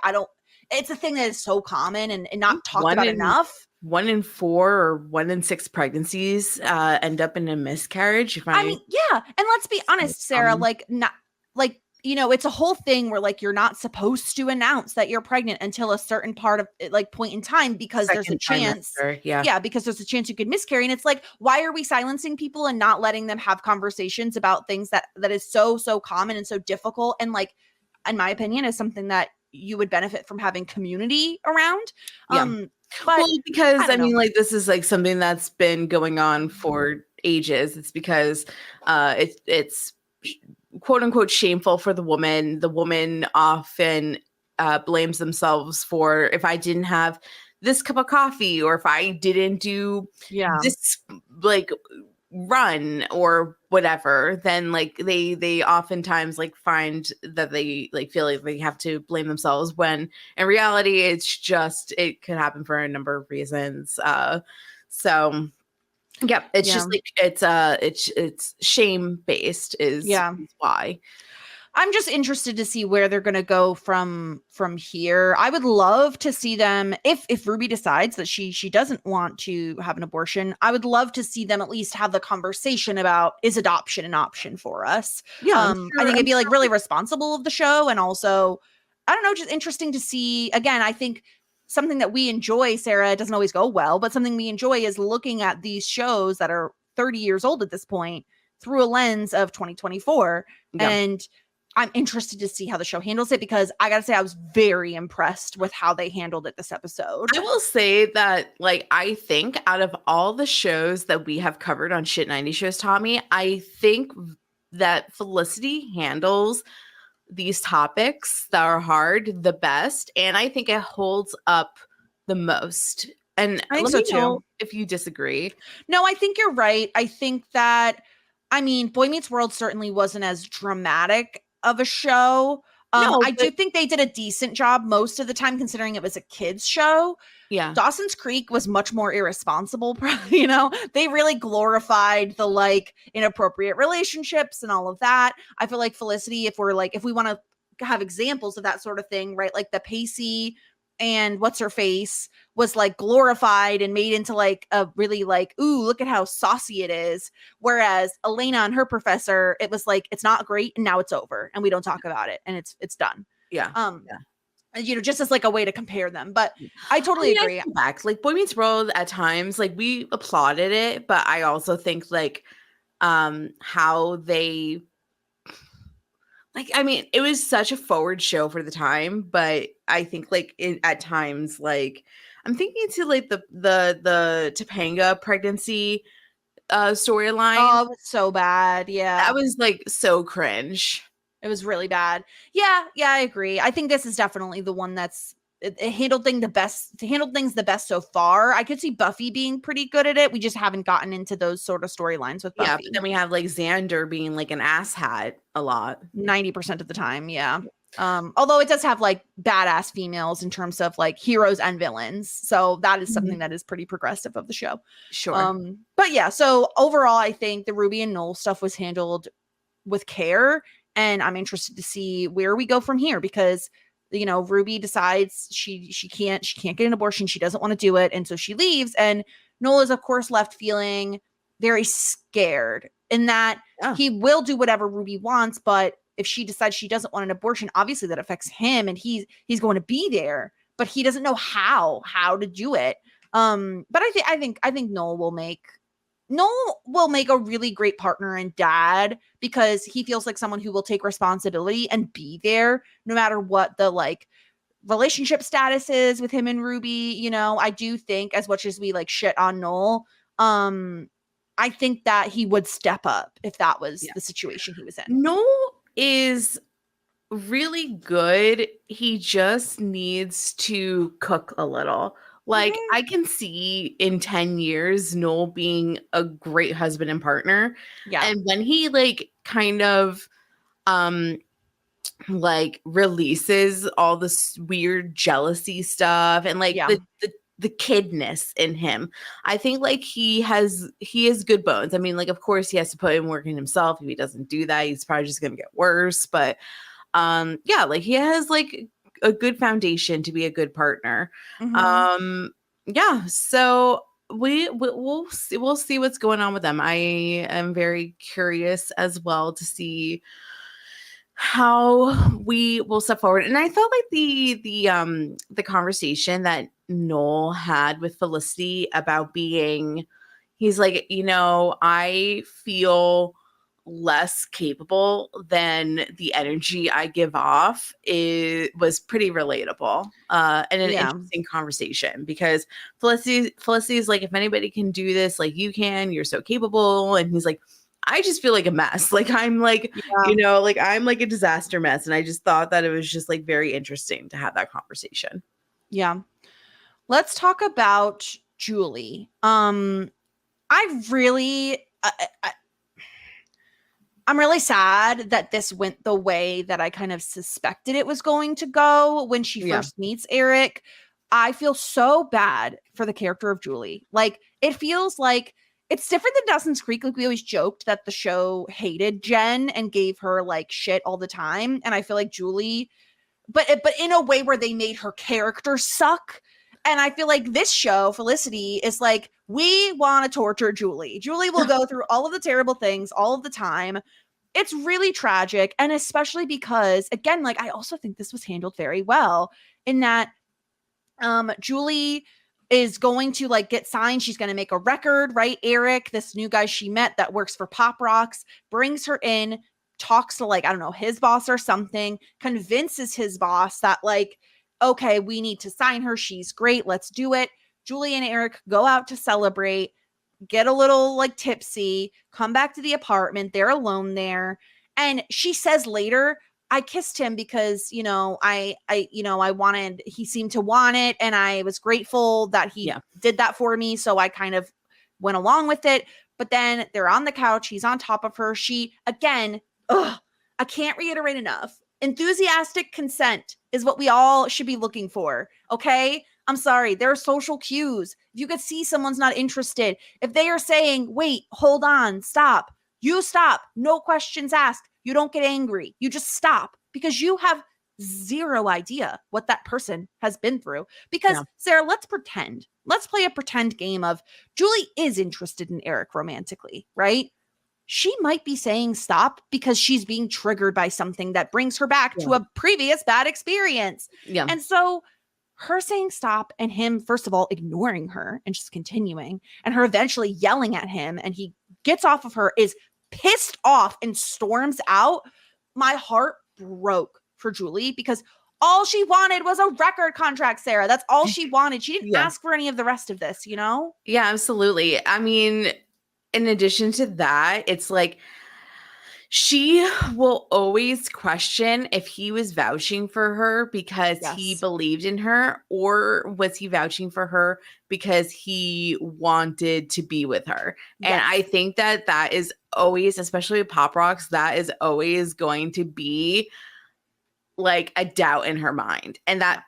it's a thing that is so common and not talked about enough. 1 in 4 or 1 in 6 pregnancies end up in a miscarriage. I mean, yeah. And let's be honest, Sarah, like not like, you know, it's a whole thing where like you're not supposed to announce that you're pregnant until a certain part of like point in time because there's a chance. Yeah, because there's a chance you could miscarry. And it's like, why are we silencing people and not letting them have conversations about things that is so common and so difficult? And like, in my opinion, is something that you would benefit from having community around. But well, because I mean, like this is like something that's been going on for ages. It's because it's quote unquote shameful for the woman. The woman often blames themselves for, if I didn't have this cup of coffee or if I didn't do this like run or whatever, then like they oftentimes like find that they like feel like they have to blame themselves, when in reality it's just, it could happen for a number of reasons. So yeah, it's just like it's shame based is why. I'm just interested to see where they're going to go from here. I would love to see them, if Ruby decides that she doesn't want to have an abortion, I would love to see them at least have the conversation about, is adoption an option for us? I think it'd be like really responsible of the show, and also, I don't know, just interesting to see. Again, I think something that we enjoy, Sarah, it doesn't always go well, but something we enjoy is looking at these shows that are 30 years old at this point through a lens of 2024. And I'm interested to see how the show handles it, because I gotta say I was very impressed with how they handled it this episode. I will say that, like, I think out of all the shows that we have covered on Shit 90 Shows, Tommy, I think that Felicity handles these topics that are hard the best, and I think it holds up the most. And I think let so me know too. if you disagree. No, I think you're right. I think that, I mean, Boy Meets World certainly wasn't as dramatic of a show. I do think they did a decent job most of the time, considering it was a kids show. Yeah. Dawson's Creek was much more irresponsible. You know, they really glorified the like inappropriate relationships and all of that. I feel like Felicity, if we want to have examples of that sort of thing, right? Like the Pacey and what's her face was like glorified and made into like a really like, ooh, look at how saucy it is. Whereas Elena and her professor, it was like, it's not great and now it's over and we don't talk about it and it's done. You know, just as like a way to compare them. But I totally agree. Like Boy Meets World at times, like we applauded it, but I also think like how they, like, I mean, it was such a forward show for the time, but I think like at times, like I'm thinking to like the Topanga pregnancy storyline. Oh, it was so bad. Yeah. That was like so cringe. It was really bad. Yeah, I agree. I think this is definitely the one that's it handled things the best so far. I could see Buffy being pretty good at it. We just haven't gotten into those sort of storylines with Buffy. Yeah, but then we have like Xander being like an asshat a lot. 90% of the time, yeah. Although it does have like badass females in terms of like heroes and villains. So that is something that is pretty progressive of the show. Sure. But yeah, so overall, I think the Ruby and Noel stuff was handled with care. And I'm interested to see where we go from here, because you know, Ruby decides she can't get an abortion. She doesn't want to do it. And so she leaves. And Noel is, of course, left feeling very scared. in that Yeah. he will do whatever Ruby wants, but if she decides she doesn't want an abortion, obviously that affects him, and he's going to be there, but he doesn't know how to do it. But I think Noel will make a really great partner and dad, because he feels like someone who will take responsibility and be there no matter what the like relationship status is with him and Ruby. You know, I do think, as much as we like shit on Noel, I think that he would step up if that was the situation he was in. Noel is really good. He just needs to cook a little. Like, I can see in 10 years Noel being a great husband and partner. Yeah. And when he like kind of like releases all this weird jealousy stuff and like the kidness in him, I think like he has good bones. I mean, like, of course he has to put in work in himself. If he doesn't do that, he's probably just gonna get worse. But yeah, like he has like a good foundation to be a good partner. Yeah, so we'll see what's going on with them. I am very curious as well to see how we will step forward. And I felt like the conversation that Noel had with Felicity about being, he's like, you know, I feel less capable than the energy I give off, was pretty relatable and an interesting conversation, because Felicity's like, if anybody can do this like you can, you're so capable. And he's like, I just feel like a mess. Like I'm like, you know, like I'm like a disaster mess. And I just thought that it was just like very interesting to have that conversation. Yeah. Let's talk about Julie. I'm really sad that this went the way that I kind of suspected it was going to go when she first meets Eric. I feel so bad for the character of Julie. Like, it feels like it's different than Dawson's Creek. Like, we always joked that the show hated Jen and gave her like shit all the time. And I feel like Julie, but in a way where they made her character suck. And I feel like this show, Felicity, is like, we want to torture Julie. Julie will go through all of the terrible things all of the time. It's really tragic. And especially because, again, like, I also think this was handled very well in that Julie is going to like get signed. She's going to make a record, right? Eric, this new guy she met that works for Pop Rocks, brings her in, talks to like, I don't know, his boss or something, convinces his boss that like, okay, we need to sign her. She's great. Let's do it. Julie and Eric go out to celebrate, get a little like tipsy, come back to the apartment. They're alone there. And she says later, I kissed him because, you know, I wanted, he seemed to want it. And I was grateful that he did that for me. So I kind of went along with it. But then they're on the couch. He's on top of her. She, again, I can't reiterate enough. Enthusiastic consent is what we all should be looking for. Okay. I'm sorry. There are social cues. If you could see someone's not interested, if they are saying, wait, hold on, stop, you stop. No questions asked. You don't get angry. You just stop, because you have zero idea what that person has been through. Because Sarah, let's play a pretend game of Julie is interested in Eric romantically, right? She might be saying stop because she's being triggered by something that brings her back to a previous bad experience. Yeah. And so her saying stop and him, first of all, ignoring her and just continuing, and her eventually yelling at him, and he gets off of her, is pissed off and storms out. My heart broke for Julie, because all she wanted was a record contract, Sarah. That's all she wanted. She didn't ask for any of the rest of this, you know? Yeah, absolutely. I mean, in addition to that, it's like she will always question if he was vouching for her because he believed in her, or was he vouching for her because he wanted to be with her. And I think that is always, especially with Pop Rocks, that is always going to be like a doubt in her mind. And that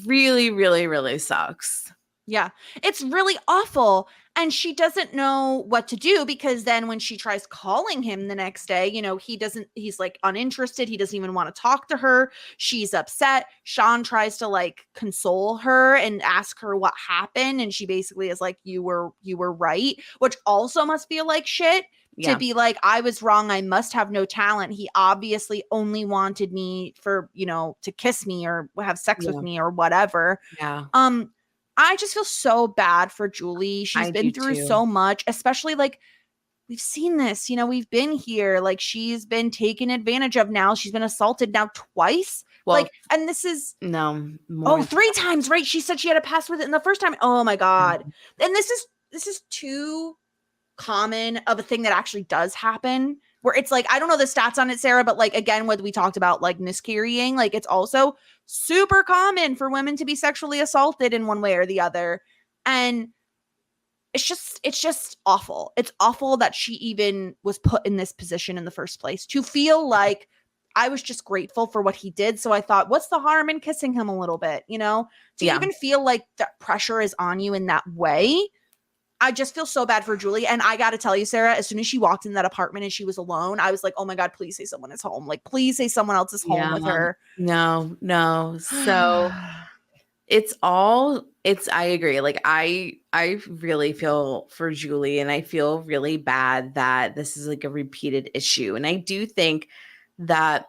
really, really, really sucks. Yeah, it's really awful. And she doesn't know what to do, because then when she tries calling him the next day, you know, he's like uninterested. He doesn't even want to talk to her. She's upset. Sean tries to like console her and ask her what happened. And she basically is like, you were right, which also must feel like shit, to be like, I was wrong. I must have no talent. He obviously only wanted me for, to kiss me or have sex with me or whatever. Yeah. I just feel so bad for Julie. She's been through so much, especially like we've seen this, we've been here. Like she's been taken advantage of now. She's been assaulted now twice. Well, and this is three times, right? She said she had a past with it in the first time. Oh my God. And this is too common of a thing that actually does happen, where it's like, I don't know the stats on it, Sarah, but like, again, what we talked about, like miscarrying, like it's also super common for women to be sexually assaulted in one way or the other. And it's just awful. It's awful that she even was put in this position in the first place, to feel like I was just grateful for what he did. So I thought, what's the harm in kissing him a little bit, to even feel like that pressure is on you in that way. I just feel so bad for Julie. And I got to tell you, Sarah, as soon as she walked in that apartment and she was alone, I was like, oh my God, please say someone is home. Like, please say someone else is home with her. No. So I agree. Like I really feel for Julie, and I feel really bad that this is like a repeated issue. And I do think that,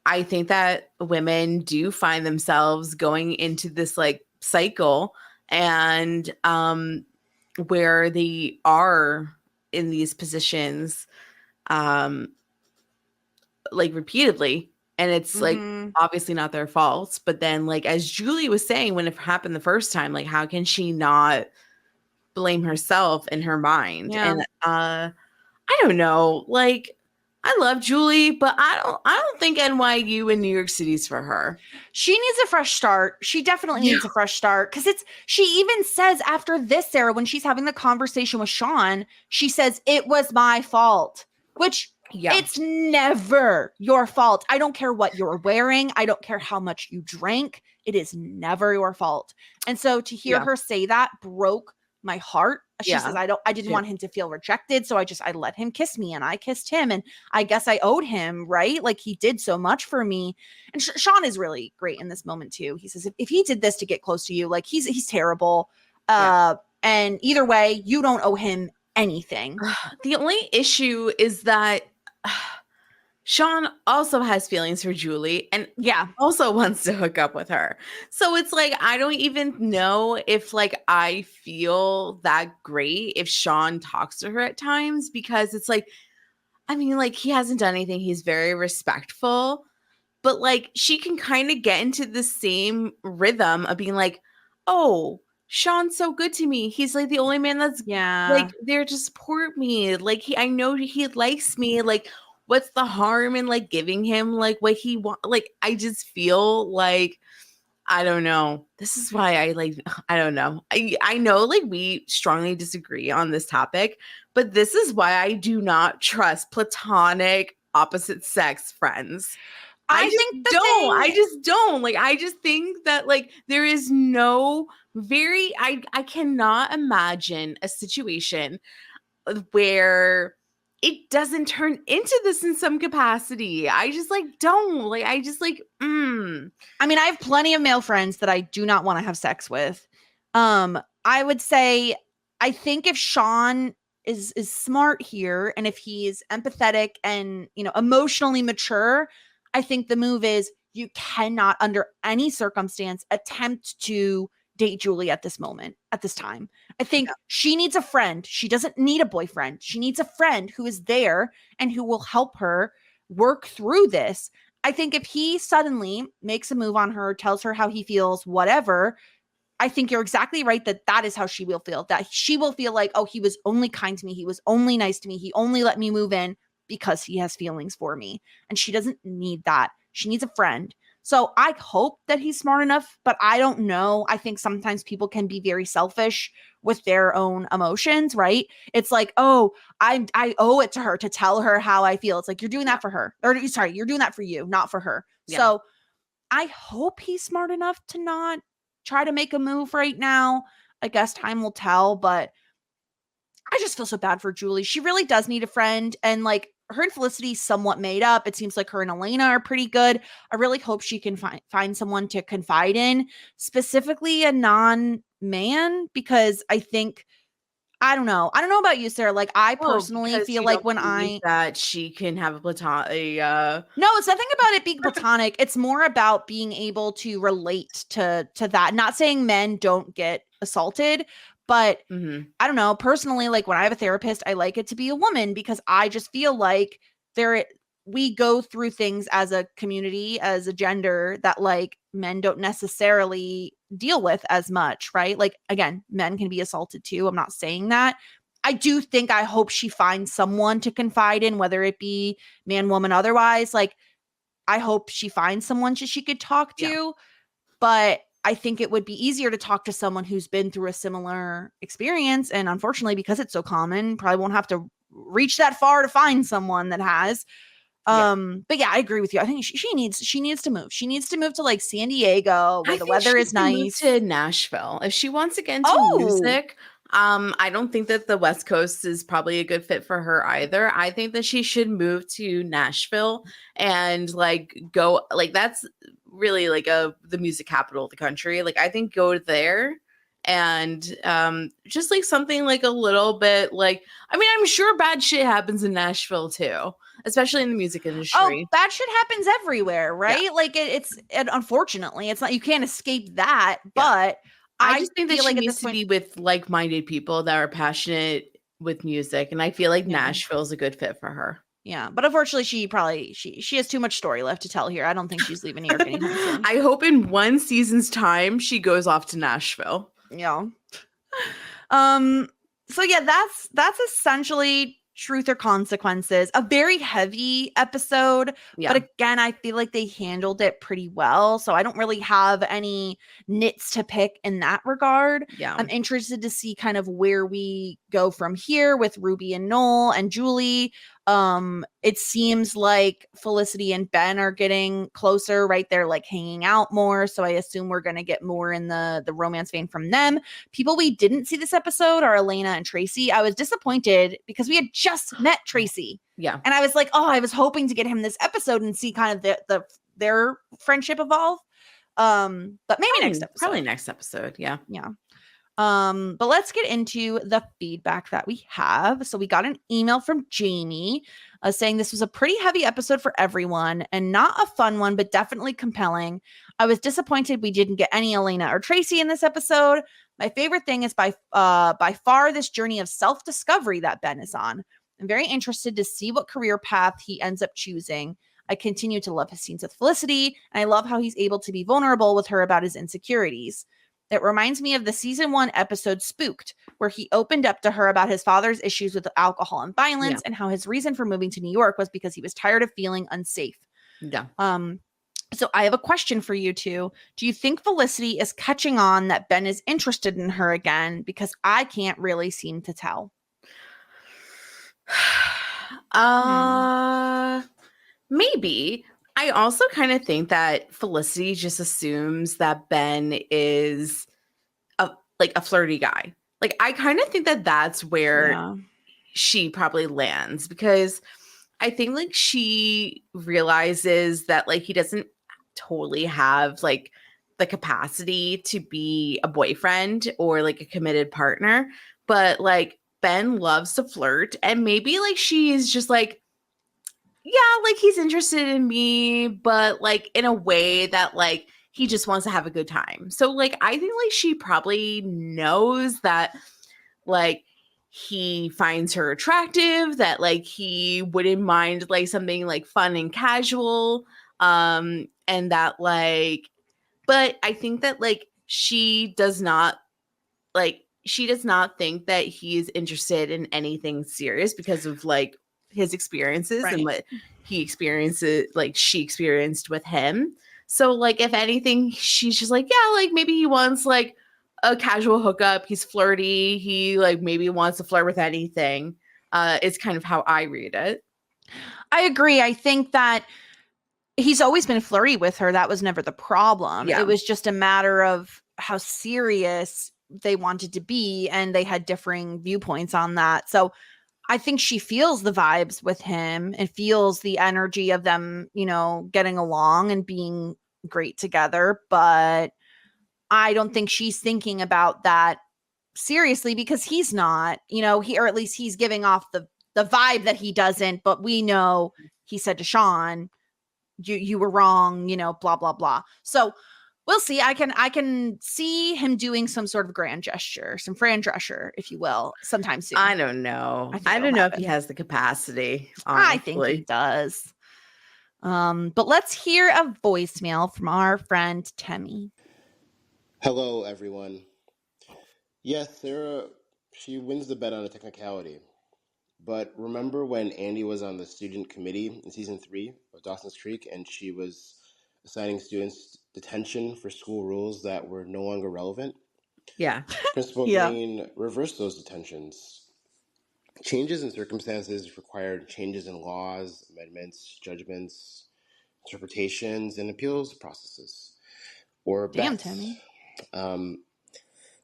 I think that women do find themselves going into this like cycle, and where they are in these positions like repeatedly, and it's like obviously not their fault. But then, like as Julie was saying, when it happened the first time, like how can she not blame herself in her mind? And I don't know, like I love Julie, but I don't think NYU and New York City's for her. She needs a fresh start. She definitely needs a fresh start, because she even says after this, Sarah, when she's having the conversation with Sean, she says, it was my fault, which it's never your fault. I don't care what you're wearing. I don't care how much you drank. It is never your fault. And so to hear her say that broke my heart. She says, I didn't want him to feel rejected. So I let him kiss me, and I kissed him. And I guess I owed him, right? Like he did so much for me. And Sean is really great in this moment too. He says, if he did this to get close to you, like he's terrible. And either way, you don't owe him anything. The only issue is that Sean also has feelings for Julie, and also wants to hook up with her. So it's like, I don't even know if like I feel that great if Sean talks to her at times, because it's like, I mean, like he hasn't done anything. He's very respectful, but like she can kind of get into the same rhythm of being like, oh, Sean's so good to me. He's like the only man that's like there to support me. Like I know he likes me. Like, what's the harm in like giving him like what he wants? Like, I just feel like, I don't know. This is why I don't know. I know like we strongly disagree on this topic, but this is why I do not trust platonic opposite sex friends. I just don't. Like, I just think that like there is no I cannot imagine a situation where it doesn't turn into this in some capacity. I just like don't like. I just like. I mean, I have plenty of male friends that I do not want to have sex with. I would say, I think if Sean is smart here, and if he's empathetic and emotionally mature, I think the move is you cannot, under any circumstance, attempt to date Julie at this moment, at this time. I think she needs a friend. She doesn't need a boyfriend. She needs a friend who is there and who will help her work through this. I think if he suddenly makes a move on her, tells her how he feels, whatever, I think you're exactly right that is how she will feel. That she will feel like, oh, he was only kind to me. He was only nice to me. He only let me move in because he has feelings for me. And she doesn't need that. She needs a friend. So I hope that he's smart enough, but I don't know. I think sometimes people can be very selfish with their own emotions, right? It's like, oh, I owe it to her to tell her how I feel. It's like, you're doing that for her. Or sorry, you're doing that for you, not for her. Yeah. So I hope he's smart enough to not try to make a move right now. I guess time will tell, but I just feel so bad for Julie. She really does need a friend. And like, her and Felicity somewhat made up. It seems like her and Elena are pretty good. I really hope she can find someone to confide in, specifically a non-man, because I think I don't know. I don't know about you, Sarah. Like, I personally because feel you like don't when believe that she can have a no, it's nothing about it being platonic. It's more about being able to relate to that. Not saying men don't get assaulted, but I don't know. Personally, like when I have a therapist, I like it to be a woman because I just feel like we go through things as a community, as a gender that like men don't necessarily deal with as much, right? Like again, men can be assaulted too. I'm not saying that. I do think I hope she finds someone to confide in, whether it be man, woman, otherwise. Like I hope she finds someone she could talk to, but I think it would be easier to talk to someone who's been through a similar experience. And unfortunately, because it's so common, probably won't have to reach that far to find someone that has. But yeah, I agree with you. I think she needs to move. She needs to move to like San Diego where I the think weather she is can move nice. to Nashville if she wants to get into Oh, music. I don't think that the West Coast is probably a good fit for her either. I think that she should move to Nashville and like go like that's really like the music capital of the country. Like I think go there and just like something like a little bit like I mean I'm sure bad shit happens in Nashville too, especially in the music oh, industry. bad shit happens everywhere, right? Like unfortunately, it's not, you can't escape that, but I I just think that feel she like at needs this to point, be with like-minded people that are passionate with music, and I feel like Nashville is a good fit for her. yeah, but unfortunately, she has too much story left to tell here. I don't think she's leaving New York anytime soon. I hope in one season's time she goes off to Nashville. Yeah. So yeah, that's essentially Truth or Consequences. A very heavy episode, Yeah. but again, I feel like they handled it pretty well. So I don't really have any nits to pick in that regard. Yeah. I'm interested to see kind of where we go from here with Ruby and Noel and Julie. It seems like Felicity and Ben are getting closer, right? They're like hanging out more. So I assume we're gonna get more in the romance vein from them. People we didn't see this episode are Elena and Tracy. I was disappointed because we had just met Tracy. Yeah. And I was like, oh, I was hoping to get him this episode and see kind of their friendship evolve. But maybe next episode. Probably next episode. Yeah. Yeah. But let's get into the feedback that we have. So we got an email from Jamie saying this was a pretty heavy episode for everyone and not a fun one, but definitely compelling. I was disappointed we didn't get any Elena or Tracy in this episode. My favorite thing is by far this journey of self-discovery that Ben is on. I'm very interested to see what career path he ends up choosing. I continue to love his scenes with Felicity, and I love how he's able to be vulnerable with her about his insecurities. It reminds me of the season 1 episode Spooked, where he opened up to her about his father's issues with alcohol and violence and how his reason for moving to New York was because he was tired of feeling unsafe. Yeah. So I have a question for you two. Do you think Felicity is catching on that Ben is interested in her again? Because I can't really seem to tell. Maybe. I also kind of think that Felicity just assumes that Ben is a flirty guy. Like I kind of think that that's where she probably lands because I think like she realizes that like he doesn't totally have like the capacity to be a boyfriend or like a committed partner, but like Ben loves to flirt and maybe like she is just like yeah, like he's interested in me, but like in a way that like he just wants to have a good time. So like I think like she probably knows that like he finds her attractive, that like he wouldn't mind like something like fun and casual. And that like but I think that like she does not think that he is interested in anything serious because of like his experiences and what he experiences like she experienced with him. So like if anything she's just like yeah like maybe he wants like a casual hookup, he's flirty, he like maybe wants to flirt with anything. It's kind of how I read it. I agree. I think that he's always been flirty with her. That was never the problem. It was just a matter of how serious they wanted to be and they had differing viewpoints on that. So I think she feels the vibes with him and feels the energy of them, you know, getting along and being great together. But I don't think she's thinking about that seriously because he's not, or at least he's giving off the vibe that he doesn't, but we know he said to Sean, you were wrong, blah, blah, blah. So we'll see. I can see him doing some sort of grand gesture, some Fran Drescher, if you will, sometime soon. I don't know. I don't know if he has the capacity. Honestly. I think he does. But let's hear a voicemail from our friend Temmie. Hello, everyone. Yes, Sarah, she wins the bet on a technicality. But remember when Andy was on the student committee in season 3 of Dawson's Creek and she was assigning students detention for school rules that were no longer relevant? Yeah. Principal Green reversed those detentions. Changes in circumstances required changes in laws, amendments, judgments, interpretations, and appeals processes. Or damn, bets. Temmie.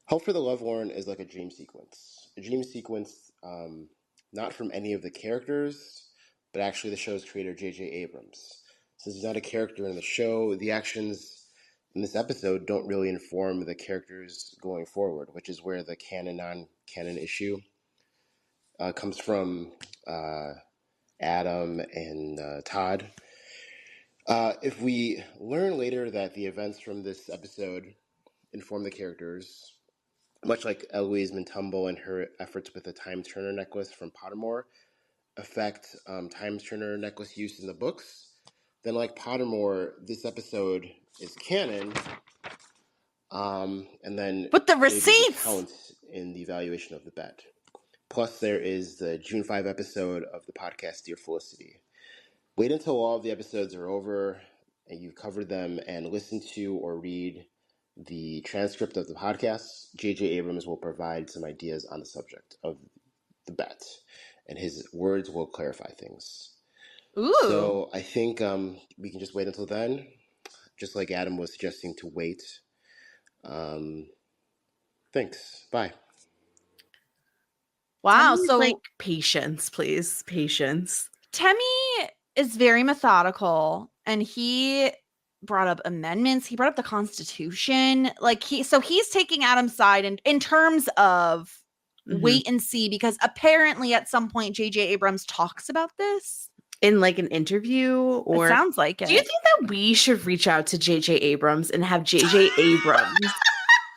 Hope for the Lovelorn is like a dream sequence. A dream sequence not from any of the characters, but actually the show's creator, J.J. Abrams. Since he's not a character in the show, the actions in this episode don't really inform the characters going forward, which is where the canon, non-canon issue comes from Adam and Todd. If we learn later that the events from this episode inform the characters, much like Eloise Mintumble and her efforts with the Time Turner necklace from Pottermore affect Time Turner necklace use in the books, then like Pottermore, this episode is canon, and then but the receipts count in the evaluation of the bet. Plus, there is the June 5 episode of the podcast Dear Felicity. Wait until all of the episodes are over and you've covered them and listen to or read the transcript of the podcast. J.J. Abrams will provide some ideas on the subject of the bet, and his words will clarify things. Ooh. So I think we can just wait until then, just like Adam was suggesting to wait. Thanks. Bye. Wow. Temmie's so like patience, please. Patience. Temmie is very methodical, and he brought up amendments. He brought up the Constitution. Like he's taking Adam's side in terms of wait and see, because apparently at some point J.J. Abrams talks about this in like an interview, or it sounds like it. Do you think that we should reach out to J.J. Abrams and have J.J. Abrams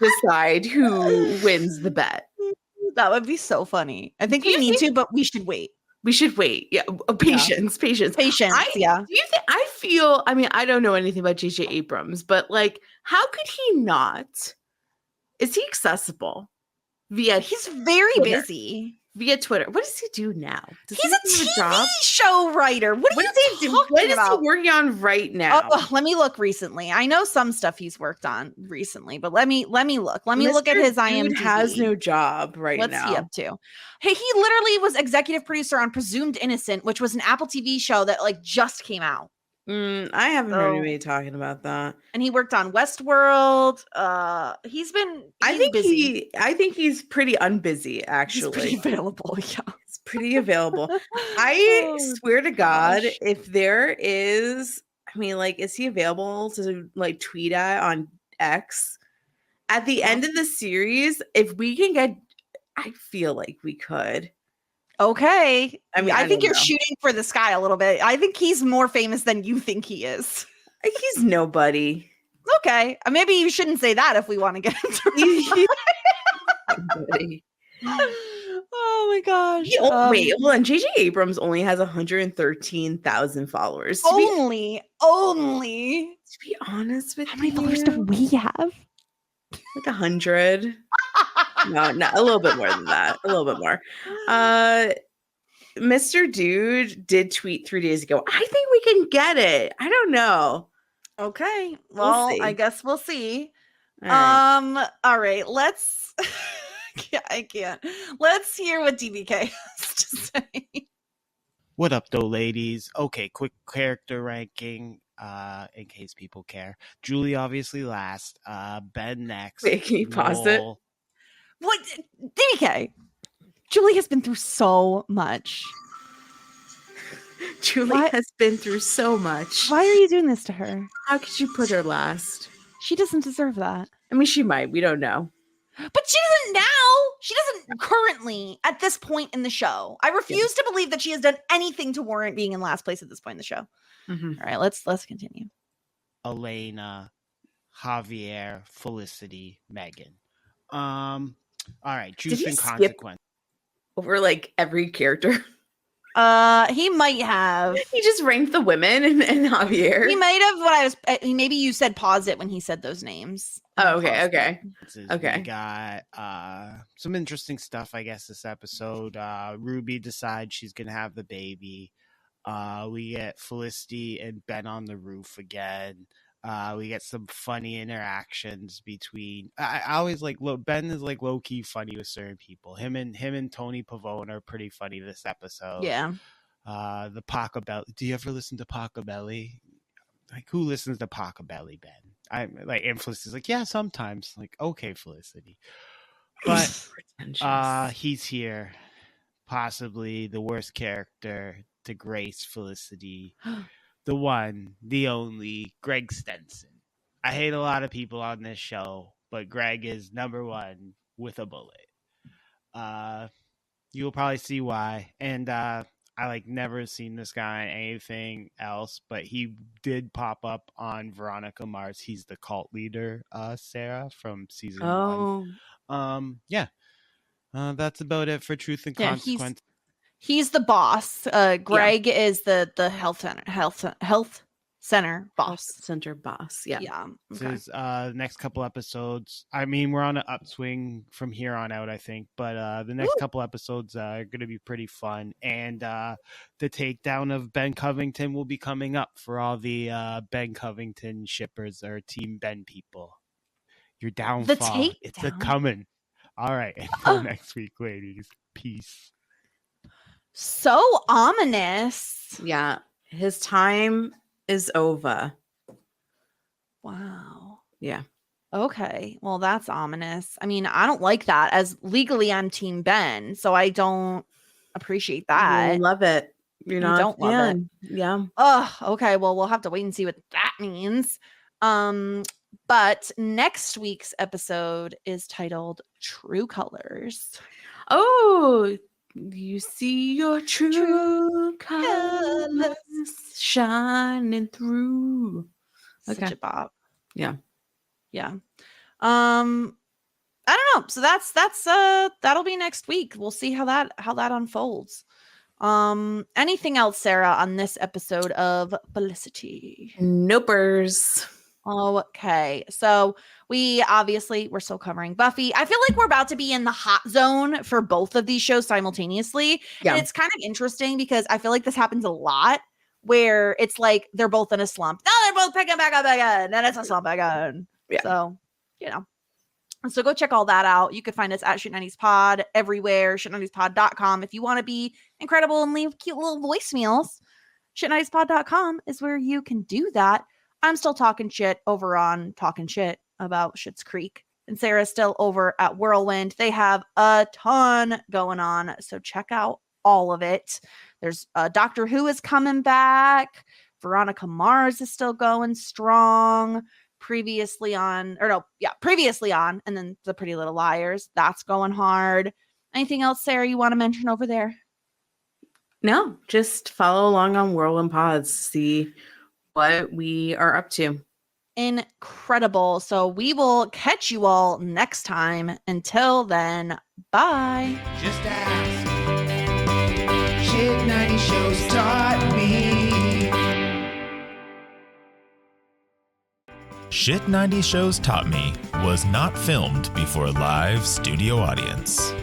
decide who wins the bet? That would be so funny. I think we need to, but we should wait. We should wait. Yeah. Patience. Yeah. Yeah. Do you think I don't know anything about J.J. Abrams, but like, how could he not? Is he accessible via He's very Twitter? Busy. Via Twitter. What does he do now? He's a TV show writer. What is he talking What is about? he working on right now? Oh, let me look recently. I know some stuff he's worked on recently, but let me look. Let me look at his IMDb. Has no job right now. What's he up to? Hey, he literally was executive producer on Presumed Innocent, which was an Apple TV show that like just came out. I haven't heard anybody talking about that. And he worked on Westworld. He's busy. I think he's pretty unbusy, actually. He's pretty available, yeah. He's pretty available. I swear to God, if there is, is he available to like tweet at on X? At the end of the series, if we can get, I feel like we could. Okay. I think you're know. shooting for the sky a little bit. I think he's more famous than you think he is. He's nobody. Okay. Maybe you shouldn't say that if we want to get into nobody. Oh my gosh. Wait, hold on. J.J. Abrams only has 113,000 followers. Only. To be honest with you. How many followers do we have? Like 100. No, a little bit more than that. A little bit more. Mr. Dude did tweet 3 days ago. I think we can get it. I don't know. Okay. Well, see. I guess we'll see. All right. All right. Let's I can't. Let's hear what DBK has to say. What up, though, ladies? Okay, quick character ranking. In case people care. Julie obviously last. Ben next. Wait, can you pause it? What? DK. Julie has been through so much. Julie has been through so much. Why are you doing this to her? How could you put her last? She doesn't deserve that. She might. We don't know. But she doesn't now. She doesn't currently at this point in the show. I refuse to believe that she has done anything to warrant being in last place at this point in the show. Mm-hmm. All right, let's continue. Elena, Javier, Felicity, Megan. All right, Juice and Consequence. Over like every character. He might have. He just ranked the women and Javier. He might have. What I was. Maybe you said pause it when he said those names. Oh, okay. We got some interesting stuff, I guess, this episode. Ruby decides she's gonna have the baby. We get Felicity and Ben on the roof again. We get some funny interactions between. I always like Ben is like low key funny with certain people. Him and Tony Pavone are pretty funny this episode. Yeah. The Pacabelli. Do you ever listen to Pacabelli? Like, who listens to Pacabelli, Ben? I'm like, and Felicity's like, yeah, sometimes. Like, okay, Felicity, but he's here, possibly the worst character to grace Felicity. The one, the only, Greg Stenson. I hate a lot of people on this show, but Greg is number one with a bullet. You'll probably see why. And I like never seen this guy in anything else, but he did pop up on Veronica Mars. He's the cult leader, Sarah, from season 1. That's about it for Truth and Consequence. He's the boss. Greg is the health center boss. Center boss. Yeah. Yeah. Okay. This is next couple episodes. I mean, we're on an upswing from here on out, I think. But the next couple episodes are going to be pretty fun. And the takedown of Ben Covington will be coming up for all the Ben Covington shippers or Team Ben people. Your downfall. It's a coming. All right. Until next week, ladies. Peace. So ominous. Yeah. His time is over. Wow. Yeah. Okay. Well, that's ominous. I mean, I don't like that. As legally, I'm Team Ben, so I don't appreciate that. I love it. You're not. Don't love it. Yeah. Oh, okay. Well, we'll have to wait and see what that means. But next week's episode is titled True Colors. Oh, you see your true colors shining through. Such a bop. Yeah. Yeah. I don't know. So that's that'll be next week. We'll see how that unfolds. Anything else, Sarah, on this episode of Felicity? Nopers. Okay. So we're still covering Buffy. I feel like we're about to be in the hot zone for both of these shows simultaneously. Yeah. And it's kind of interesting because I feel like this happens a lot where it's like they're both in a slump. No, they're both picking back up again. Then it's a slump again. Yeah. So, So go check all that out. You can find us at Shit 90s Pod everywhere, shit90spod.com. If you want to be incredible and leave cute little voicemails, shit90spod.com is where you can do that. I'm still talking shit over on Talking Shit about Schitt's Creek. And Sarah's still over at Whirlwind. They have a ton going on. So check out all of it. There's Doctor Who is coming back. Veronica Mars is still going strong. Previously on. And then The Pretty Little Liars. That's going hard. Anything else, Sarah, you want to mention over there? No, just follow along on Whirlwind Pods. See what we are up to. Incredible. So we will catch you all next time. Until then, bye. Just ask. Shit 90 shows taught me. Shit 90 Shows Taught Me was not filmed before a live studio audience.